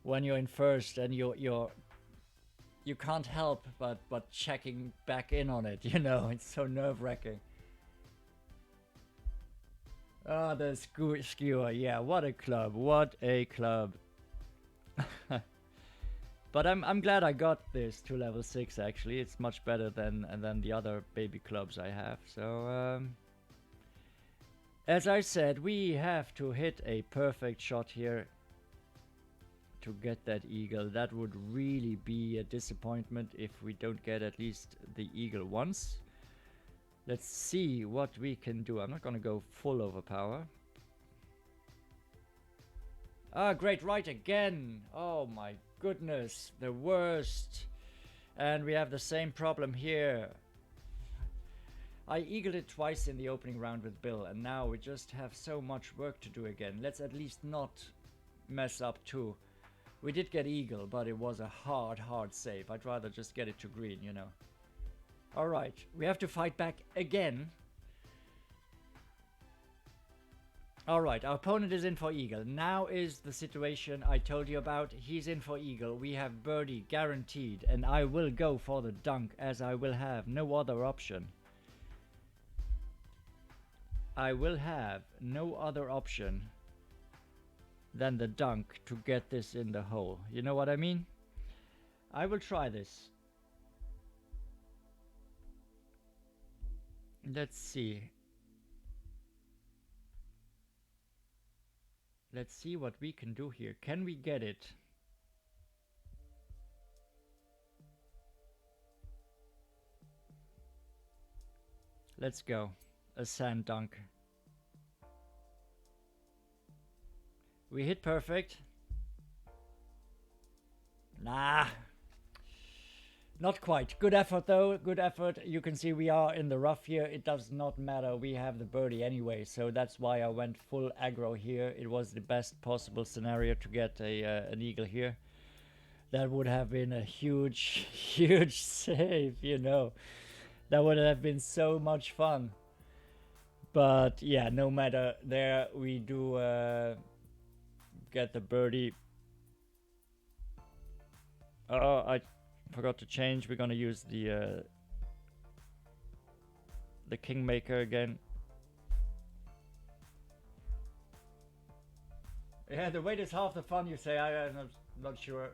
[SPEAKER 1] when you're in first and you can't help but checking back in on it, you know. It's so nerve-wracking. Oh, the skewer. Yeah, what a club. What a club. But I'm glad I got this to level 6 actually. It's much better than the other baby clubs I have. So as I said, we have to hit a perfect shot here to get that eagle. That would really be a disappointment if we don't get at least the eagle once. Let's see what we can do. I'm not gonna go full overpower. Ah, great, right again. Oh my goodness, the worst. And we have the same problem here. I eagled it twice in the opening round with Bill, and now we just have so much work to do again. Let's at least not mess up too. We did get eagle, but it was a hard save. I'd rather just get it to green, you know. Alright, we have to fight back again. Alright, our opponent is in for eagle. Now is the situation I told you about. He's in for eagle. We have birdie guaranteed, and I will go for the dunk, as I will have no other option. I will have no other option than the dunk to get this in the hole. You know what I mean? I will try this. Let's see. Let's see what we can do here. Can we get it? Let's go. A sand dunk. We hit perfect. Nah. Not quite. Good effort though. Good effort. You can see we are in the rough here. It does not matter. We have the birdie anyway. So that's why I went full aggro here. It was the best possible scenario to get an eagle here. That would have been a huge, huge save, you know. That would have been so much fun. But yeah, no matter, there we do get the birdie. Oh, I forgot to change. We're gonna use the Kingmaker again. Yeah, the wait is half the fun, you say. I'm not sure.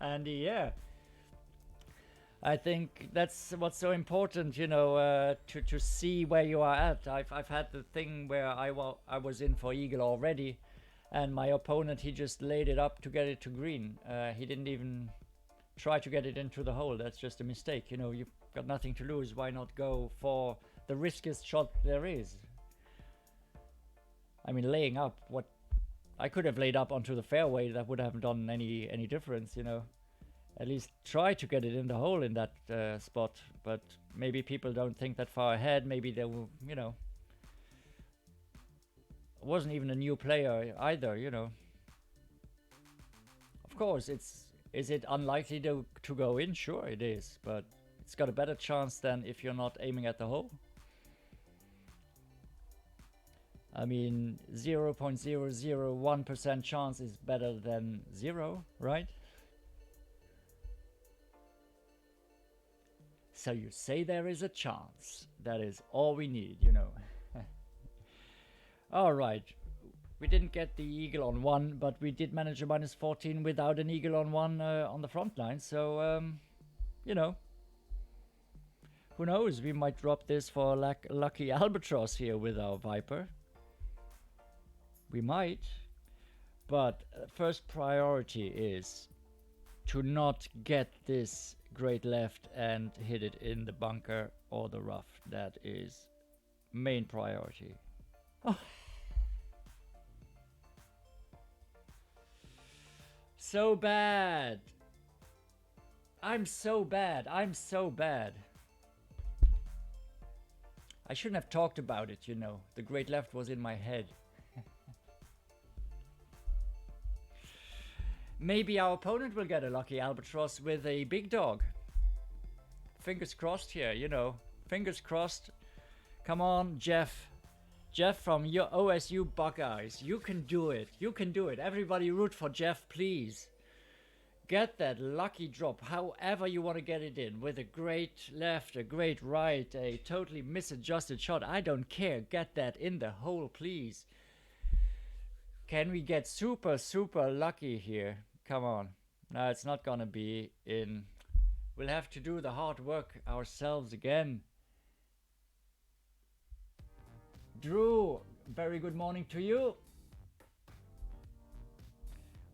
[SPEAKER 1] Andy, yeah. I think that's what's so important, you know, to see where you are at. I've had the thing where I was in for eagle already, and my opponent, he just laid it up to get it to green. He didn't even try to get it into the hole. That's just a mistake. You know, you've got nothing to lose. Why not go for the riskiest shot there is? I mean, laying up, what I could have laid up onto the fairway, that would have done any difference, you know. At least try to get it in the hole in that spot. But maybe people don't think that far ahead. Maybe they will, you know. I wasn't even a new player either, you know. Of course, is it unlikely to go in? Sure it is, but it's got a better chance than if you're not aiming at the hole. I mean, 0.001% chance is better than 0, right? So you say there is a chance. That is all we need, you know. Alright. We didn't get the eagle on 1, but we did manage a minus 14 without an eagle on 1 on the front line. So, you know. Who knows? We might drop this for a lucky albatross here with our Viper. We might. But first priority is to not get this great left and hit it in the bunker or the rough. That is main priority. Oh. So bad. I'm so bad. I'm so bad. I shouldn't have talked about it, you know. The great left was in my head. Maybe our opponent will get a lucky albatross with a big dog. Fingers crossed here, you know. Fingers crossed. Come on, Jeff. Jeff from your OSU Buckeyes. You can do it. You can do it. Everybody root for Jeff, please. Get that lucky drop, however you want to get it in. With a great left, a great right, a totally misadjusted shot. I don't care. Get that in the hole, please. Can we get super, super lucky here? Come on. No, it's not gonna be in. We'll have to do the hard work ourselves again. Drew, very good morning to you.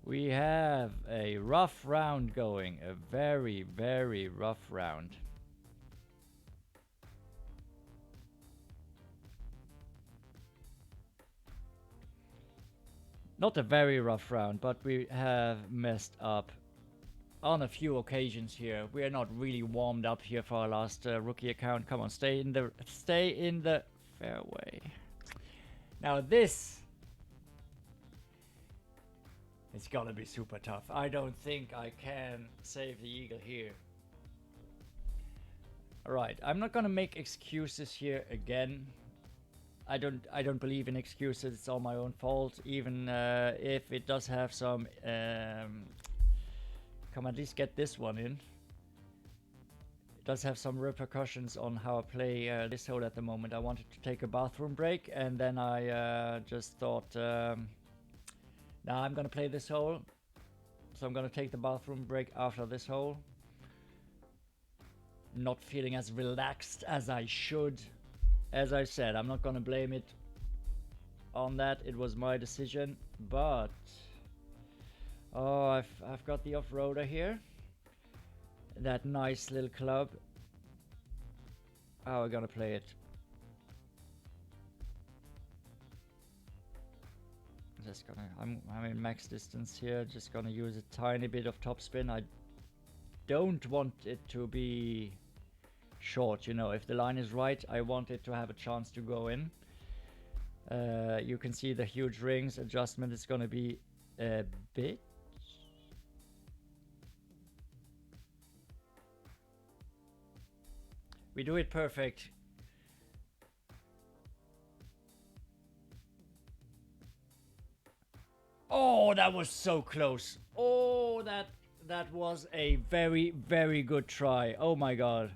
[SPEAKER 1] We have a rough round going. A very, very rough round. Not a very rough round, but we have messed up on a few occasions here. We are not really warmed up here for our last rookie account. Come on, stay in the fairway. Now this is gonna be super tough. I don't think I can save the eagle here. Alright, I'm not gonna make excuses here again. I don't believe in excuses. It's all my own fault. Even if it does have some come at least get this one in. It does have some repercussions on how I play this hole at the moment. I wanted to take a bathroom break, and then I just thought, now I'm gonna play this hole, so I'm gonna take the bathroom break after this hole. Not feeling as relaxed as I should. As I said, I'm not gonna blame it on that. It was my decision, but oh, I've got the off-roader here. That nice little club. How are we gonna play it? Just gonna, I'm in max distance here. Just gonna use a tiny bit of topspin. I don't want it to be short, you know. If the line is right, I want it to have a chance to go in. You can see the huge rings. Adjustment is gonna be a bit. We do it perfect. Oh, that was so close. Oh, that was a very, very good try. Oh my god.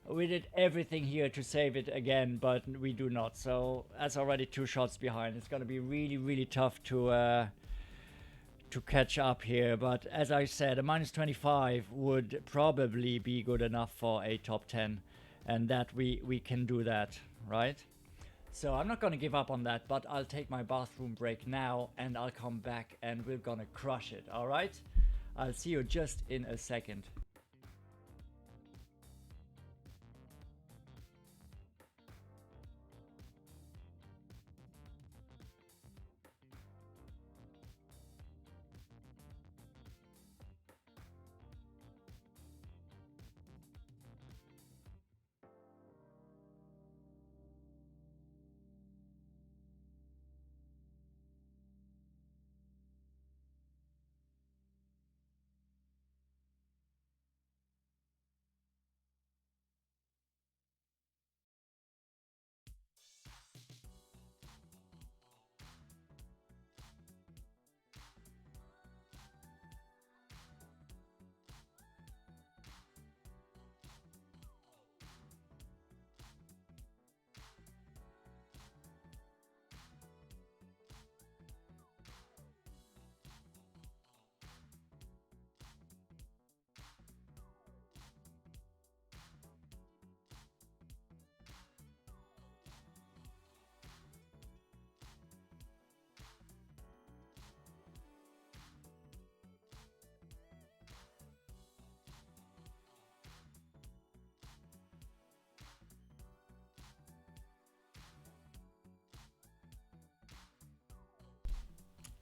[SPEAKER 1] We did everything here to save it again, but we do not. So that's already 2 shots behind. It's going to be really, really tough to catch up here. But as I said, a minus 25 would probably be good enough for a top 10. And that we can do that, right? So I'm not going to give up on that, but I'll take my bathroom break now and I'll come back and we're going to crush it, all right? I'll see you just in a second.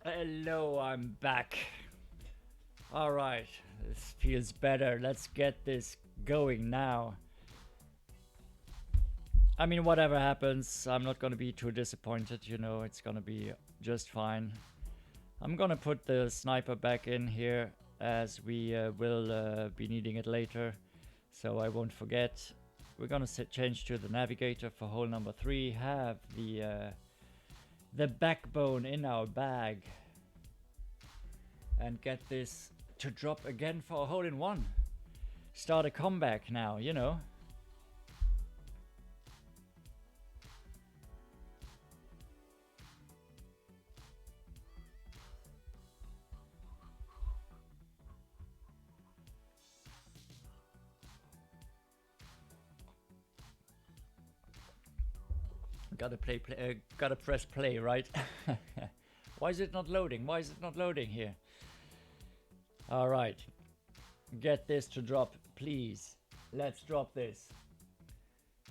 [SPEAKER 1] Hello, I'm back. Alright, this feels better. Let's get this going now. I mean, whatever happens, I'm not gonna be too disappointed, you know, it's gonna be just fine. I'm gonna put the sniper back in here as we will be needing it later, so I won't forget. We're gonna change to the navigator for hole number 3, have the backbone in our bag, and get this to drop again for a hole-in-one. Start a comeback now, you know. Gotta press play, right? Why is it not loading? Why is it not loading here? All right, get this to drop, please. Let's drop this.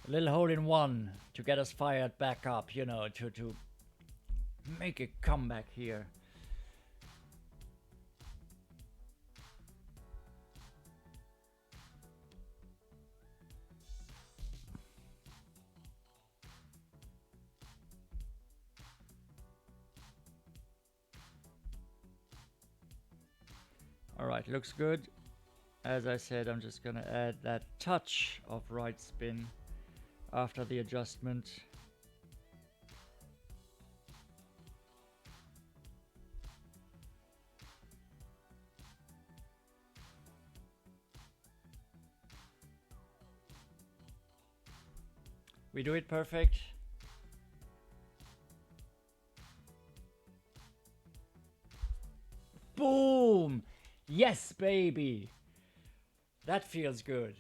[SPEAKER 1] A little hole-in-one to get us fired back up, you know, to make a comeback here. Alright, looks good. As I said, I'm just gonna add that touch of right spin after the adjustment. We do it perfect. Boom! Yes, baby! That feels good.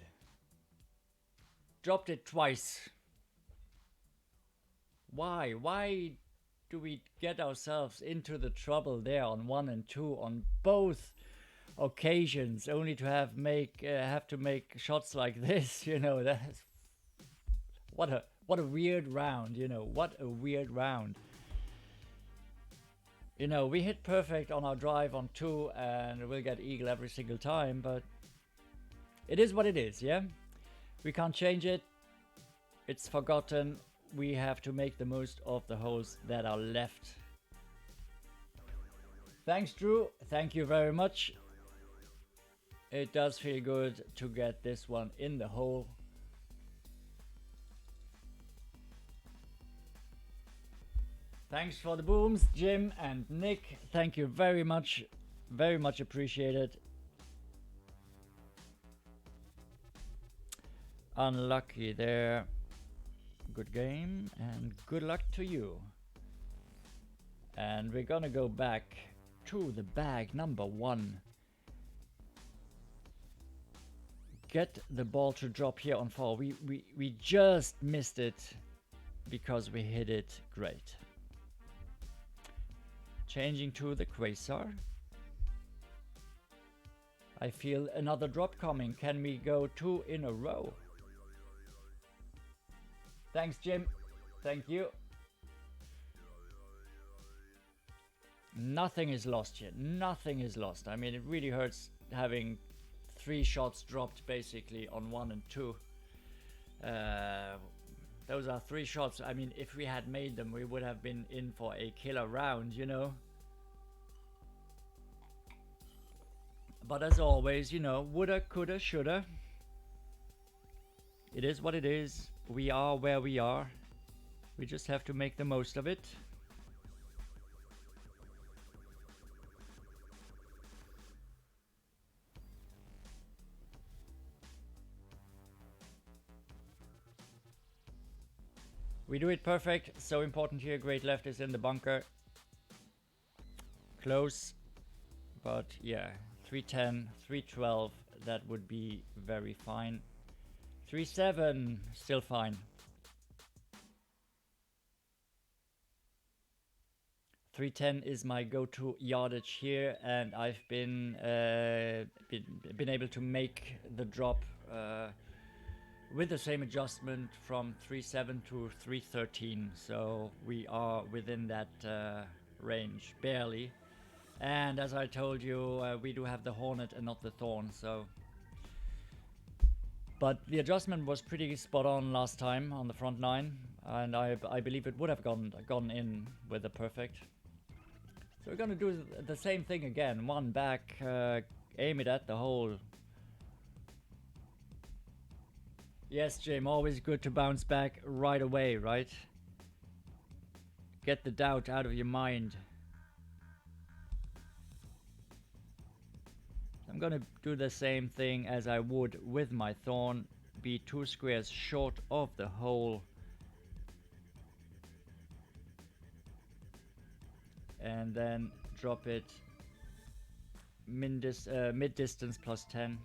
[SPEAKER 1] Dropped it twice. Why? Why do we get ourselves into the trouble there on 1 and 2 on both occasions, only to have to make shots like this? You know, that's what a weird round. You know, what a weird round. You know, we hit perfect on our drive on 2 and we'll get eagle every single time, but it is what it is, yeah? We can't change it. It's forgotten. We have to make the most of the holes that are left. Thanks, Drew. Thank you very much. It does feel good to get this one in the hole. Thanks for the booms, Jim and Nick. Thank you very much. Very much appreciated. Unlucky there. Good game and good luck to you. And we're gonna go back to the bag number 1. Get the ball to drop here on 4. We just missed it because we hit it great. Changing to the Quasar. I feel another drop coming. Can we go 2 in a row? Thanks, Jim. Thank you. Nothing is lost yet. Nothing is lost. I mean, it really hurts having 3 shots dropped basically on 1 and 2. Those are 3 shots. I mean, if we had made them, we would have been in for a killer round, you know. But as always, you know, woulda, coulda, shoulda. It is what it is. We are where we are. We just have to make the most of it. We do it perfect. So important here. Great left is in the bunker. Close. But yeah, 310, 312, that would be very fine. 3-7, still fine. 310 is my go-to yardage here, and I've been able to make the drop with the same adjustment from 3.7 to 3.13, so we are within that range, barely. And as I told you, we do have the Hornet and not the Thorn, so... But the adjustment was pretty spot on last time on the front 9, and I believe it would have gone in with the perfect. So we're gonna do the same thing again. 1 back, aim it at the hole. Yes, Jim, always good to bounce back right away, right? Get the doubt out of your mind. I'm gonna do the same thing as I would with my Thorn. Be 2 squares short of the hole. And then drop it mid distance plus 10.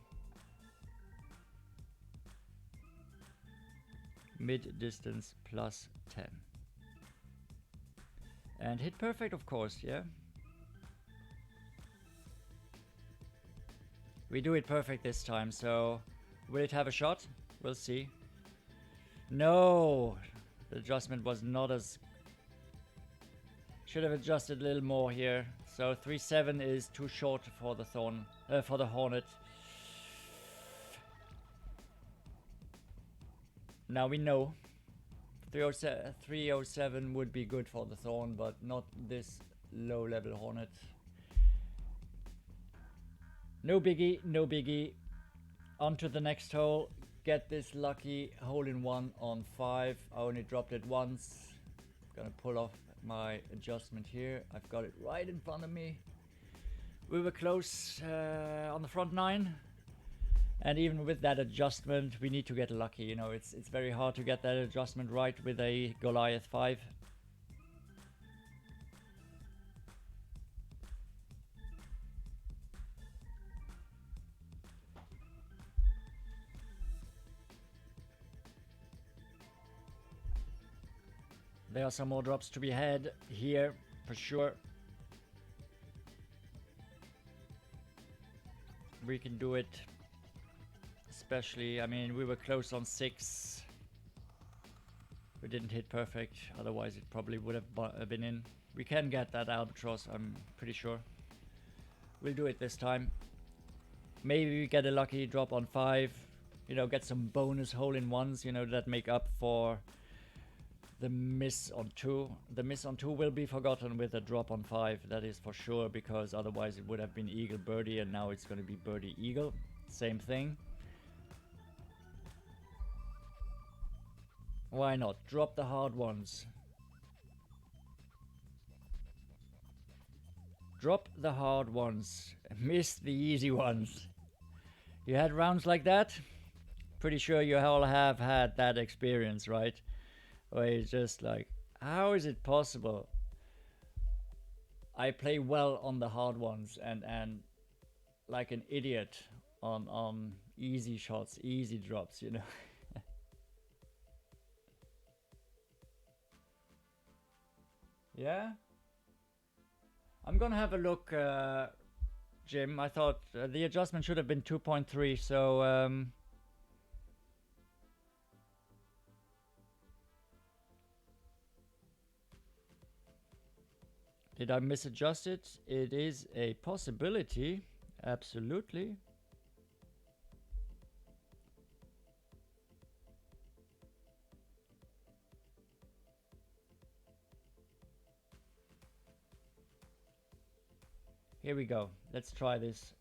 [SPEAKER 1] Mid distance plus 10. And hit perfect, of course, yeah? We do it perfect this time, so will it have a shot? We'll see. No! The adjustment was not as... Should have adjusted a little more here. So 3.7 is too short for the Thorn, for the Hornet. Now we know 307 would be good for the Thorn, but not this low level Hornet. No biggie, no biggie. On to the next hole. Get this lucky hole-in-one on 5. I only dropped it once. Gonna pull off my adjustment here. I've got it right in front of me. We were close on the front 9. And even with that adjustment, we need to get lucky. You know, it's very hard to get that adjustment right with a Goliath 5. There are some more drops to be had here, for sure. We can do it. Especially, I mean, we were close on 6. We didn't hit perfect, otherwise it probably would have been in. We can get that albatross, I'm pretty sure. We'll do it this time. Maybe we get a lucky drop on 5. You know, get some bonus hole-in-ones, you know, that make up for the miss on 2. The miss on 2 will be forgotten with a drop on 5, that is for sure, because otherwise it would have been eagle birdie and now it's going to be birdie eagle. Same thing. Why not? Drop the hard ones. Drop the hard ones. Miss the easy ones. You had rounds like that? Pretty sure you all have had that experience, right? Where it's just like, how is it possible? I play well on the hard ones and like an idiot on easy shots, easy drops, you know. Yeah? I'm gonna have a look Jim. I thought the adjustment should have been 2.3, so did I misadjust it? It is a possibility, absolutely. Here we go. Let's try this.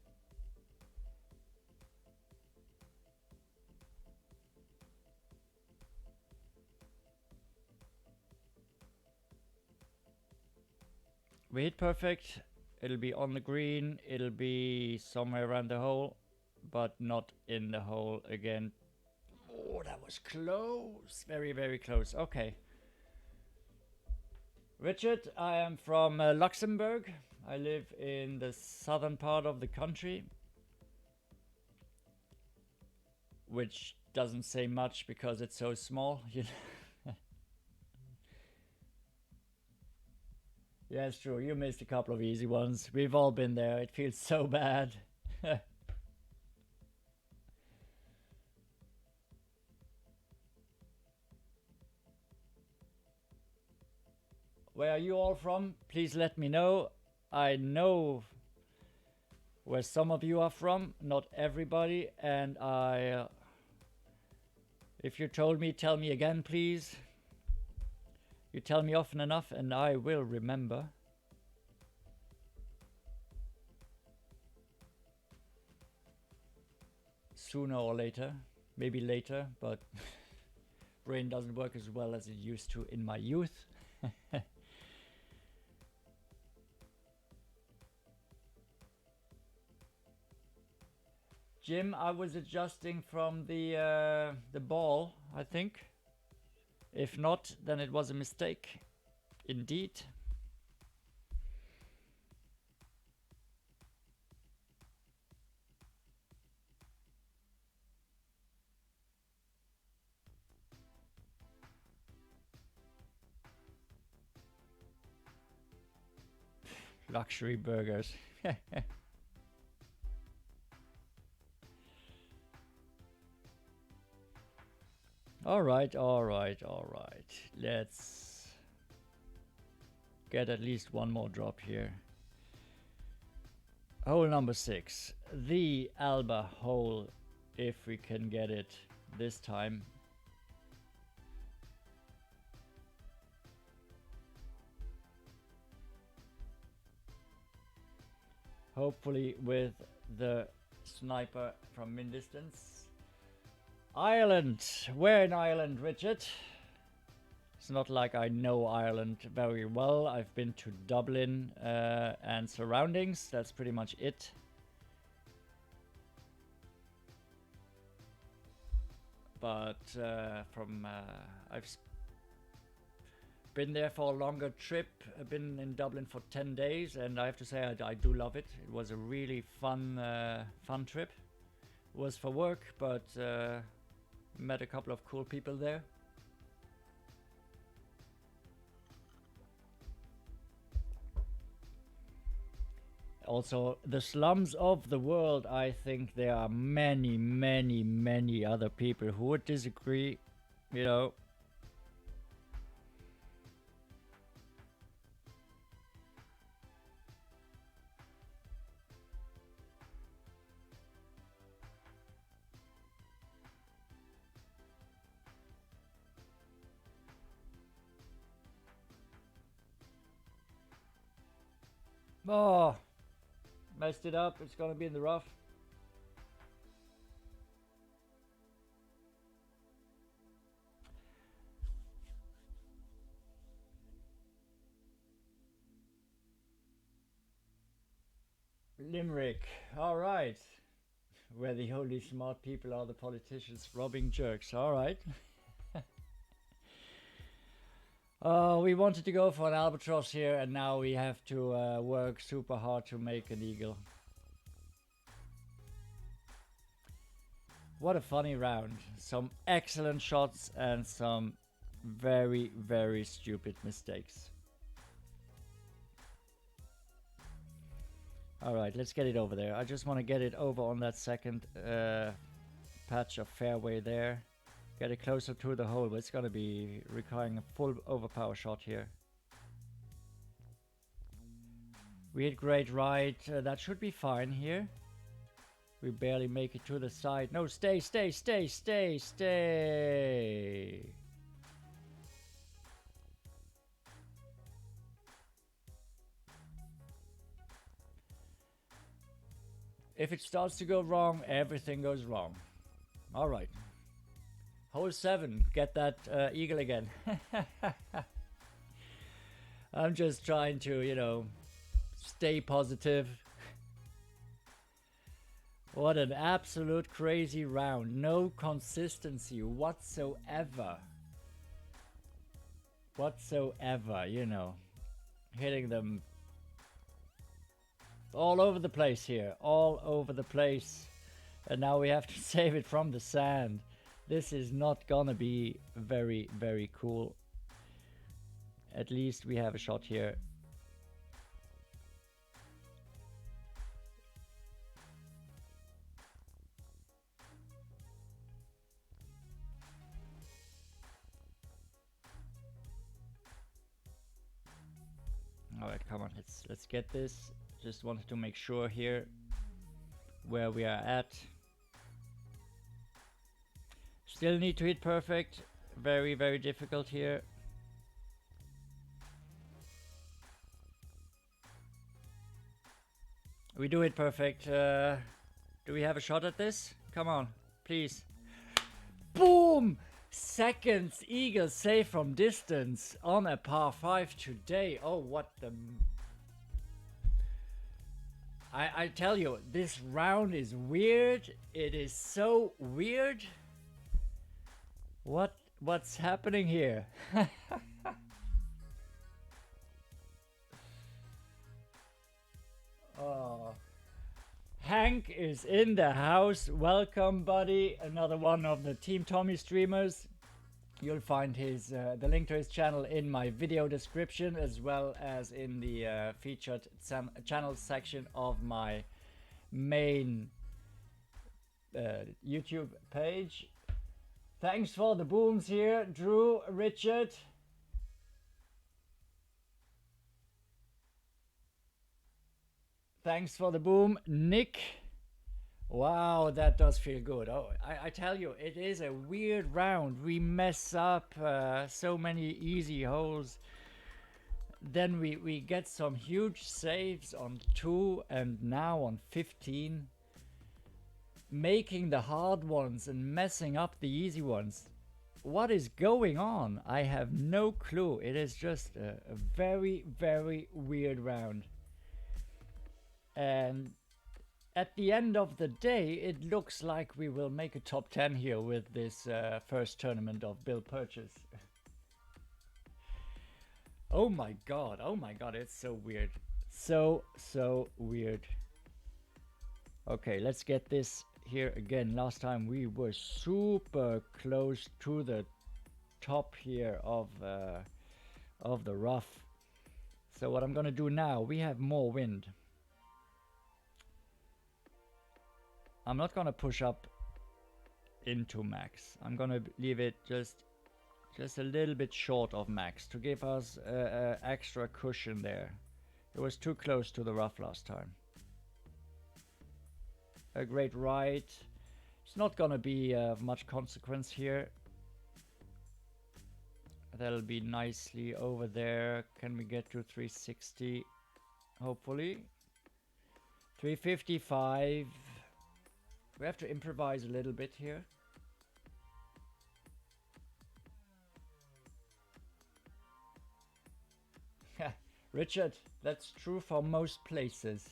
[SPEAKER 1] We hit perfect. It'll be on the green. It'll be somewhere around the hole, but not in the hole again. Oh, that was close. Very, very close. Okay. Richard, I am from Luxembourg. I live in the southern part of the country, which doesn't say much because it's so small. Yeah, it's true. You missed a couple of easy ones. We've all been there. It feels so bad. Where are you all from? Please let me know. I know where some of you are from, not everybody, and if you told me, tell me again, please. You tell me often enough and I will remember. Sooner or later, maybe later, but brain doesn't work as well as it used to in my youth. Jim, I was adjusting from the ball, I think. If not, then it was a mistake. Indeed. Luxury burgers. All right. Let's get at least one more drop here. Hole number 6. The Alba hole, if we can get it this time. Hopefully with the sniper from mid distance. Ireland. Where in Ireland, Richard? It's not like I know Ireland very well. I've been to Dublin and surroundings. That's pretty much it. But I've been there for a longer trip. I've been in Dublin for 10 days, and I have to say I do love it. It was a really fun trip. It was for work, but met a couple of cool people there. Also, the slums of the world, I think there are many, many, many other people who would disagree, you know. Oh, messed it up. It's gonna be in the rough. Limerick. All right. Where the only smart people are the politicians robbing jerks. All right. We wanted to go for an albatross here, and now we have to work super hard to make an eagle. What a funny round. Some excellent shots and some very, very stupid mistakes. All right, let's get it over there. I just want to get it over on that second patch of fairway there. Get it closer to the hole, but it's going to be requiring a full overpower shot here. We hit great right. That should be fine here. We barely make it to the side. No, stay, stay, stay, stay, stay. If it starts to go wrong, everything goes wrong. All right. Hole 7. Get that eagle again. I'm just trying to, you know, stay positive. What an absolute crazy round. No consistency whatsoever. Whatsoever, you know. Hitting them all over the place here. All over the place. And now we have to save it from the sand. This is not gonna be very, very cool. At least we have a shot here. All right, come on, let's get this. Just wanted to make sure here where we are at. Still need to hit perfect. Very, very difficult here. We do it perfect. Do we have a shot at this? Come on, please. Boom! Seconds eagle save from distance on a par 5 today. Oh, what the... I tell you, this round is weird. It is so weird. What's happening here? Oh. Hank is in the house. Welcome, buddy. Another one of the Team Tommy streamers. You'll find his the link to his channel in my video description, as well as in the featured channel section of my main YouTube page. Thanks for the booms here, Drew, Richard. Thanks for the boom, Nick. Wow, that does feel good. Oh, I tell you, it is a weird round. We mess up so many easy holes. Then we get some huge saves on 2 and now on 15. Making the hard ones and messing up the easy ones. What is going on? I have no clue. It is just a very, very weird round. And at the end of the day, it looks like we will make a top 10 here with this first tournament of Bill Purchase. Oh my god, it's so weird. So weird. Okay, let's get this here again. Last time we were super close to the top here of the rough. So what I'm gonna do now, we have more wind. I'm not gonna push up into max. I'm gonna leave it just a little bit short of max to give us extra cushion there. It was too close to the rough last time. A great right. It's not gonna be much consequence here. That'll be nicely over there. Can we get to 360? Hopefully. 355. We have to improvise a little bit here. Richard, that's true for most places.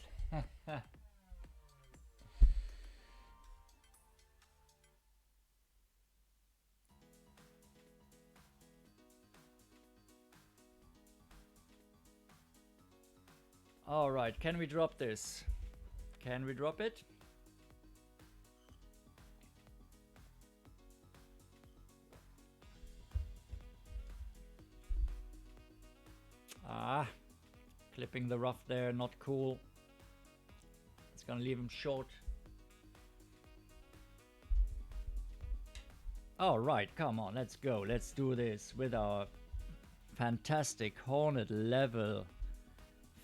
[SPEAKER 1] All right, can we drop this? Can we drop it? Ah, clipping the rough there, not cool. gonna leave him short. All right, come on, let's go. Let's do this with our fantastic Hornet level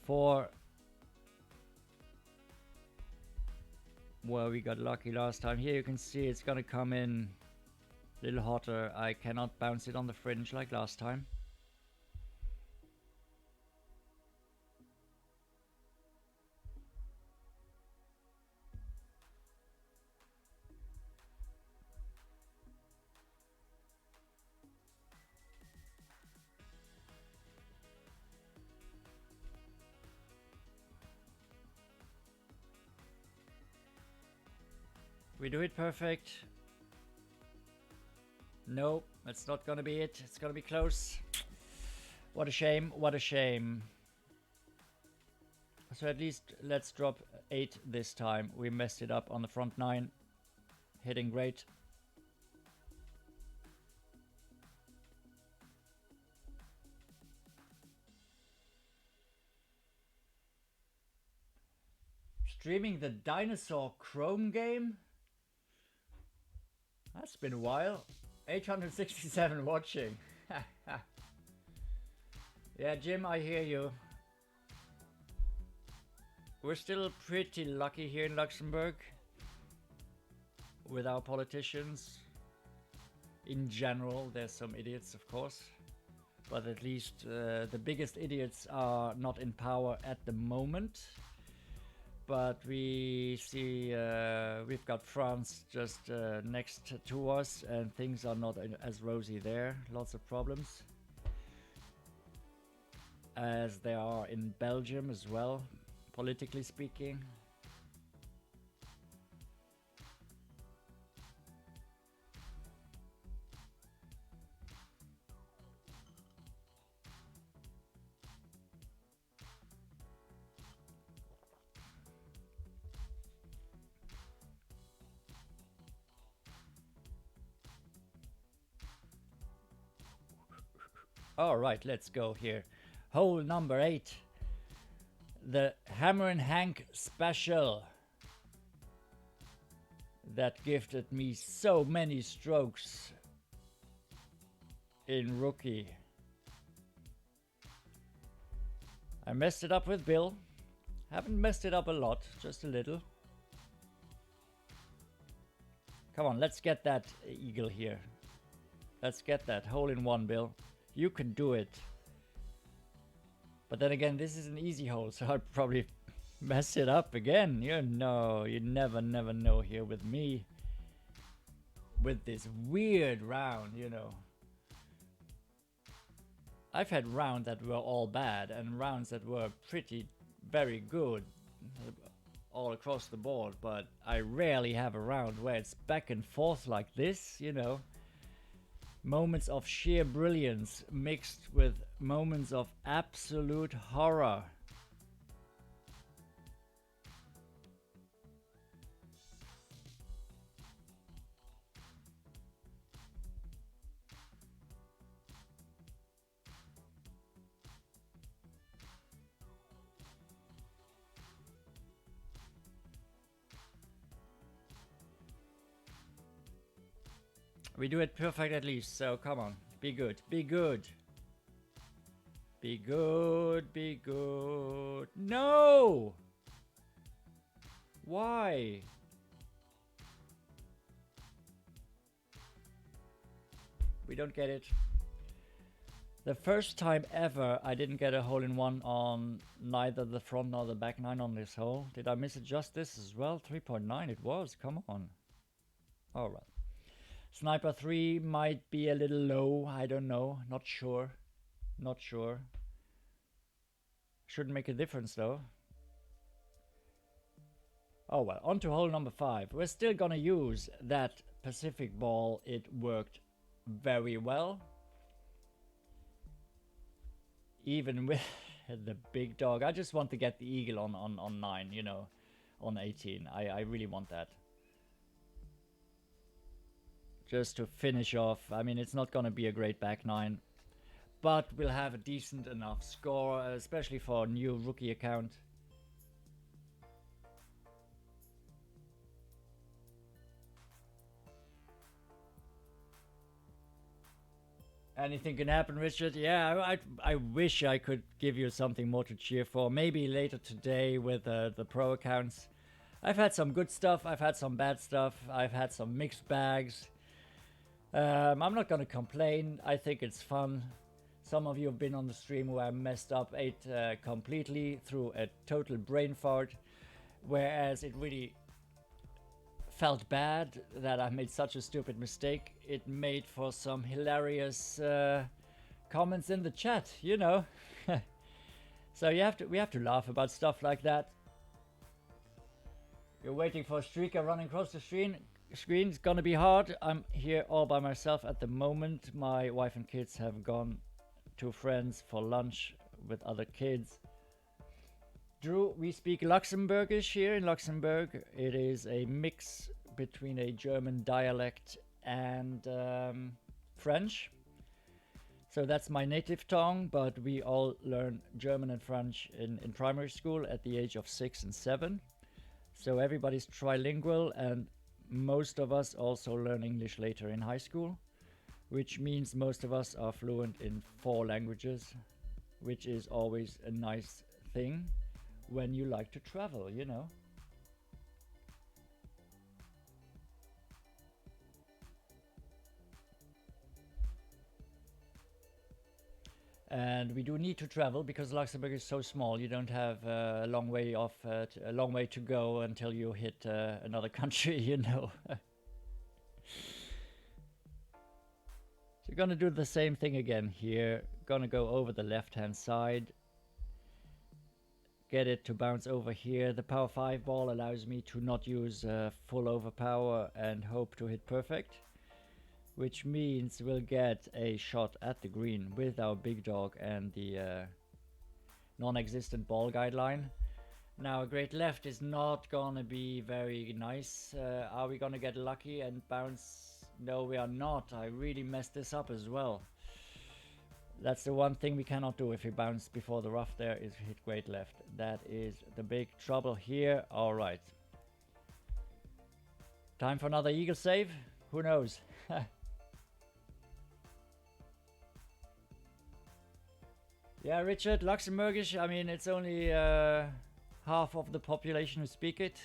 [SPEAKER 1] 4. Well, we got lucky last time. Here you can see it's gonna come in a little hotter. I cannot bounce it on the fringe like last time. We do it perfect. Nope, that's not gonna be it. It's gonna be close. What a shame, what a shame. So at least let's drop 8 this time. We messed it up on the front 9. Hitting great. Streaming the Dinosaur Chrome game? That's been a while. 867 watching. Yeah, Jim, I hear you. We're still pretty lucky here in Luxembourg with our politicians. In general, there's some idiots, of course. But at least the biggest idiots are not in power at the moment. But we see we've got France just next to us, and things are not as rosy there. Lots of problems, as there are in Belgium as well, politically speaking. All right, let's go here. Hole number 8. The Hammer and Hank special. That gifted me so many strokes in rookie. I messed it up with Bill. Haven't messed it up a lot, just a little. Come on, let's get that eagle here. Let's get that hole in one, Bill. You can do it. But then again, this is an easy hole, so I'd probably mess it up again. You know, you never know here with me. With this weird round, you know. I've had rounds that were all bad and rounds that were very good all across the board, but I rarely have a round where it's back and forth like this, you know. Moments of sheer brilliance mixed with moments of absolute horror. We do it perfect at least, so come on. Be good. Be good. Be good. Be good. No! Why? We don't get it. The first time ever I didn't get a hole-in-one on neither the front nor the back 9 on this hole. Did I misadjust this as well? 3.9 it was. Come on. Alright. Sniper 3 might be a little low, I don't know, not sure. Not sure. Shouldn't make a difference though. Oh well, on to hole number 5. We're still gonna use that Pacific ball, it worked very well. Even with the big dog. I just want to get the eagle on 9, you know, on 18. I really want that. Just to finish off. I mean, it's not going to be a great back 9, but we'll have a decent enough score, especially for a new rookie account. Anything can happen, Richard. Yeah, I wish I could give you something more to cheer for. Maybe later today with the pro accounts. I've had some good stuff. I've had some bad stuff. I've had some mixed bags. I'm not gonna complain. I think it's fun. Some of you have been on the stream where I messed up completely through a total brain fart, whereas it really felt bad that I made such a stupid mistake. It made for some hilarious comments in the chat, you know. So we have to laugh about stuff like that. You're waiting for a streaker running across the screen. It's gonna be hard. I'm here all by myself at the moment. My wife and kids have gone to friends for lunch with other kids. Drew, we speak Luxembourgish here in Luxembourg. It is a mix between a German dialect and French. So that's my native tongue, but we all learn German and French in primary school at the age of 6 and 7. So everybody's trilingual, and most of us also learn English later in high school, which means most of us are fluent in 4 languages, which is always a nice thing when you like to travel, you know. And we do need to travel because Luxembourg is so small. You don't have a long way to go until you hit another country, you know. So we're gonna do the same thing again here. Gonna go over the left-hand side. Get it to bounce over here. The power 5 ball allows me to not use full overpower and hope to hit perfect, which means we'll get a shot at the green with our big dog and the non-existent ball guideline. Now a great left is not gonna be very nice. Are we gonna get lucky and bounce? No, we are not. I really messed this up as well. That's the one thing we cannot do if we bounce before the rough there is hit great left. That is the big trouble here. All right. Time for another eagle save? Who knows? Yeah, Richard, Luxembourgish, I mean, it's only half of the population who speak it.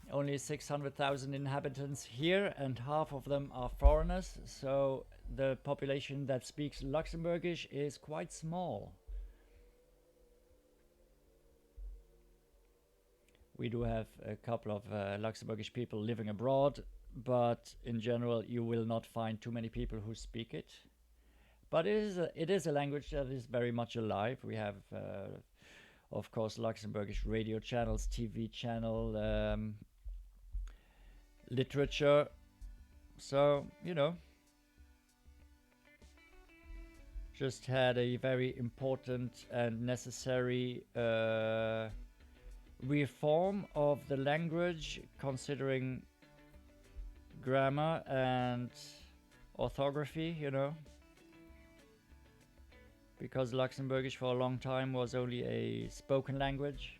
[SPEAKER 1] Only 600,000 inhabitants here, and half of them are foreigners, so the population that speaks Luxembourgish is quite small. We do have a couple of Luxembourgish people living abroad, but in general you will not find too many people who speak it. But it is a language that is very much alive. We have, of course, Luxembourgish radio channels, TV channel, literature. So, you know, just had a very important and necessary reform of the language, considering grammar and orthography, you know. Because Luxembourgish for a long time was only a spoken language,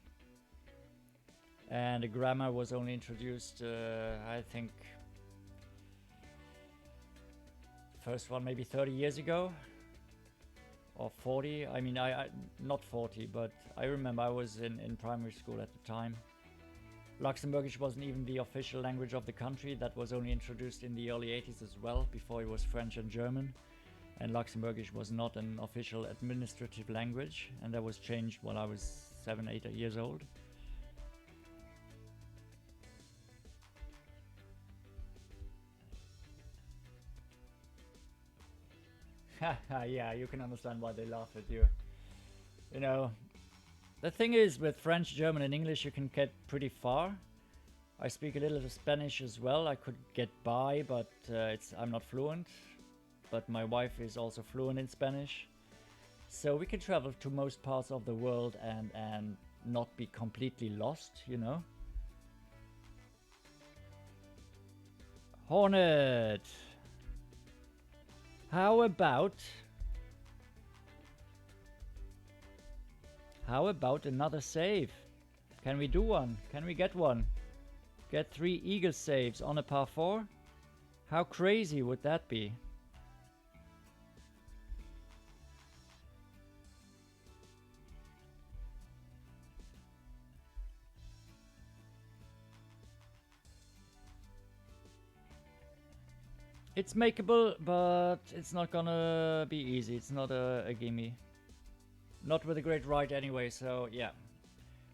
[SPEAKER 1] and the grammar was only introduced, I think, first one maybe 30 years ago, or 40. I mean, I not 40, but I remember I was in primary school at the time. Luxembourgish wasn't even the official language of the country. That was only introduced in the early 80s as well, before it was French and German. And Luxembourgish was not an official administrative language, and that was changed when I was 7, 8 years old. Yeah, you can understand why they laugh at you. You know, the thing is, with French, German, and English, you can get pretty far. I speak a little of Spanish as well. I could get by, but I'm not fluent. But my wife is also fluent in Spanish, so we can travel to most parts of the world and not be completely lost, you know. Hornet, how about another save? Can we do one? Can we get one? Get 3 eagle saves on a par 4? How crazy would that be? It's makeable, but it's not gonna be easy. It's not a gimme. Not with a great ride anyway, so yeah.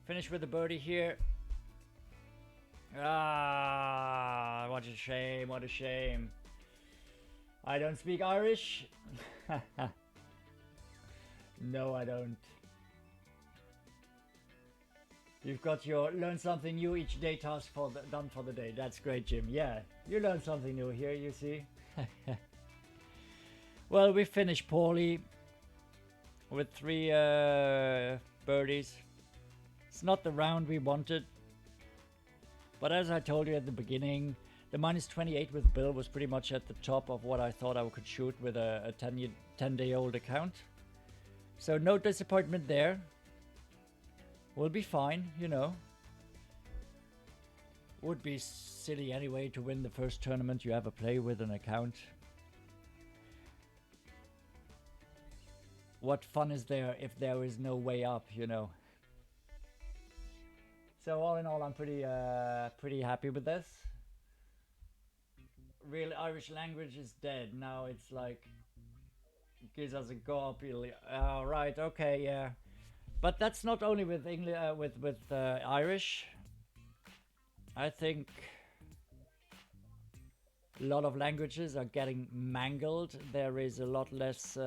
[SPEAKER 1] Finish with the birdie here. Ah, what a shame, what a shame. I don't speak Irish. No, I don't. You've got your learn something new each day task done for the day. That's great, Jim. Yeah, you learned something new here, you see. Well, we finished poorly with 3 birdies. It's not the round we wanted. But as I told you at the beginning, the minus 28 with Bill was pretty much at the top of what I thought I could shoot with a 10-day-old account. So no disappointment there. We'll be fine, you know. Would be silly anyway to win the first tournament you ever play with an account. What fun is there if there is no way up, you know? So all in all, I'm pretty happy with this. Real Irish language is dead. Now it's like gives us a go up. Oh, right, okay, yeah. But that's not only with English, with Irish. I think a lot of languages are getting mangled. There is a lot less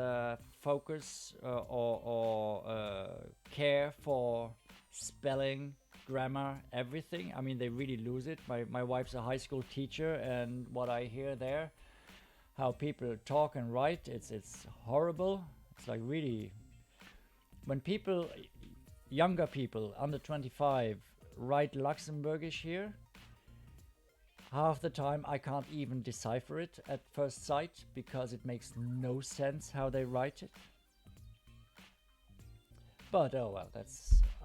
[SPEAKER 1] focus or care for spelling, grammar, everything. I mean, they really lose it. My wife's a high school teacher, and what I hear there, how people talk and write, it's horrible. It's like really, when people, younger people under 25, write Luxembourgish here, half the time I can't even decipher it at first sight because it makes no sense how they write it. But oh well,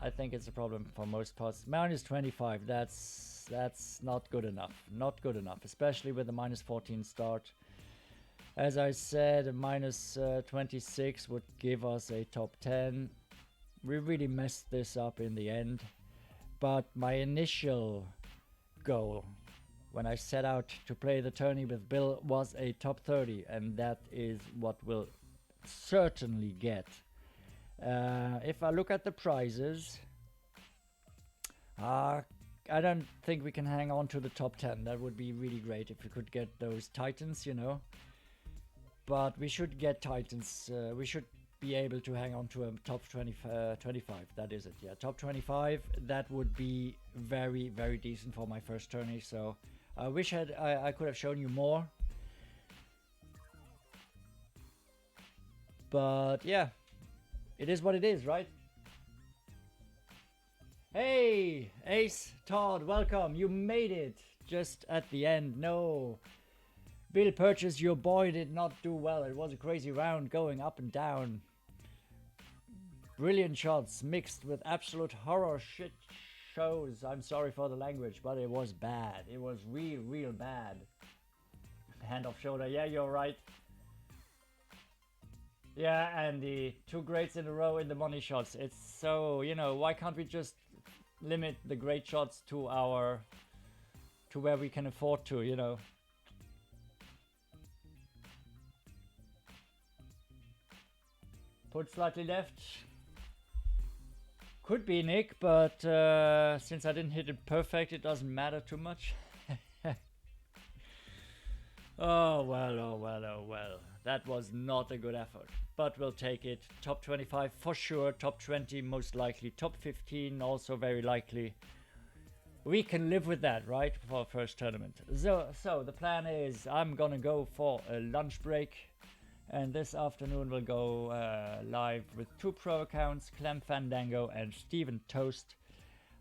[SPEAKER 1] I think it's a problem for most parts. Minus 25, that's not good enough. Not good enough, especially with the minus 14 start. As I said, a minus 26 would give us a top 10. We really messed this up in the end. But my initial goal when I set out to play the tourney with Bill was a top 30, and that is what we'll certainly get. If I look at the prizes, I don't think we can hang on to the top 10. That would be really great if we could get those Titans, you know. But we should get Titans. We should be able to hang on to a top 25. That is it, yeah. Top 25, that would be very, very decent for my first tourney. So I wish I could have shown you more. But yeah, it is what it is, right? Hey, Ace, Todd, welcome. You made it just at the end. No. Bill Purchase, your boy did not do well. It was a crazy round going up and down. Brilliant shots mixed with absolute horror shit shows. I'm sorry for the language, but it was bad. It was real bad. Hand off shoulder. Yeah, you're right. Yeah, and the 2 greats in a row in the money shots. It's so, you know, why can't we just limit the great shots to where we can afford to, you know? Put slightly left. Could be Nick, but since I didn't hit it perfect, it doesn't matter too much. Oh well, oh well, oh well. That was not a good effort, but we'll take it. Top 25 for sure, top 20 most likely, top 15 also very likely. We can live with that, right, for our first tournament. So the plan is I'm gonna go for a lunch break, and this afternoon we'll go live with 2 pro accounts, Clem Fandango and Steven Toast.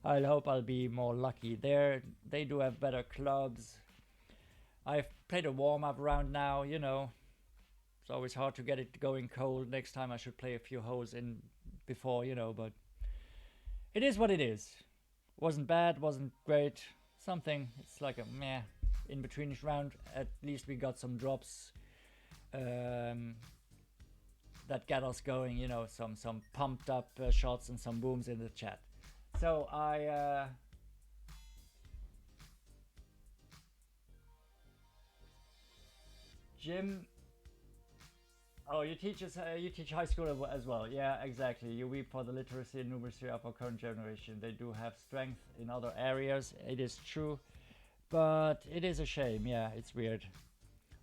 [SPEAKER 1] I hope I'll be more lucky there. They do have better clubs. I've played a warm-up round now, you know. It's always hard to get it going cold. Next time I should play a few holes in before, you know, but it is what it is. Wasn't bad, wasn't great. Something, it's like a meh in-betweenish round. At least we got some drops that get us going, you know, some pumped up shots and some booms in the chat. So Jim. Oh, you teach high school as well. Yeah, exactly. You weep for the literacy and numeracy of our current generation. They do have strength in other areas. It is true, but it is a shame. Yeah, it's weird.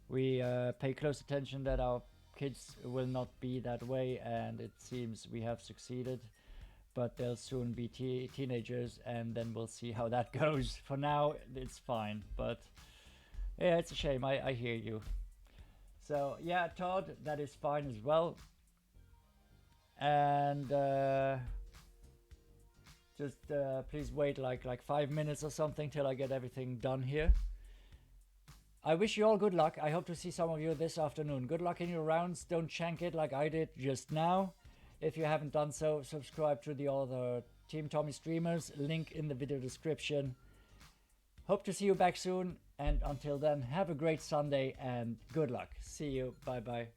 [SPEAKER 1] We pay close attention that our kids will not be that way, and it seems we have succeeded. But they'll soon be teenagers, and then we'll see how that goes. For now, it's fine, but yeah, it's a shame. I hear you. So yeah, Todd, that is fine as well. And just please wait like 5 minutes or something till I get everything done here. I wish you all good luck. I hope to see some of you this afternoon. Good luck in your rounds. Don't shank it like I did just now. If you haven't done so, subscribe to the other Team Tommy streamers. Link in the video description. Hope to see you back soon. And until then, have a great Sunday and good luck. See you. Bye bye.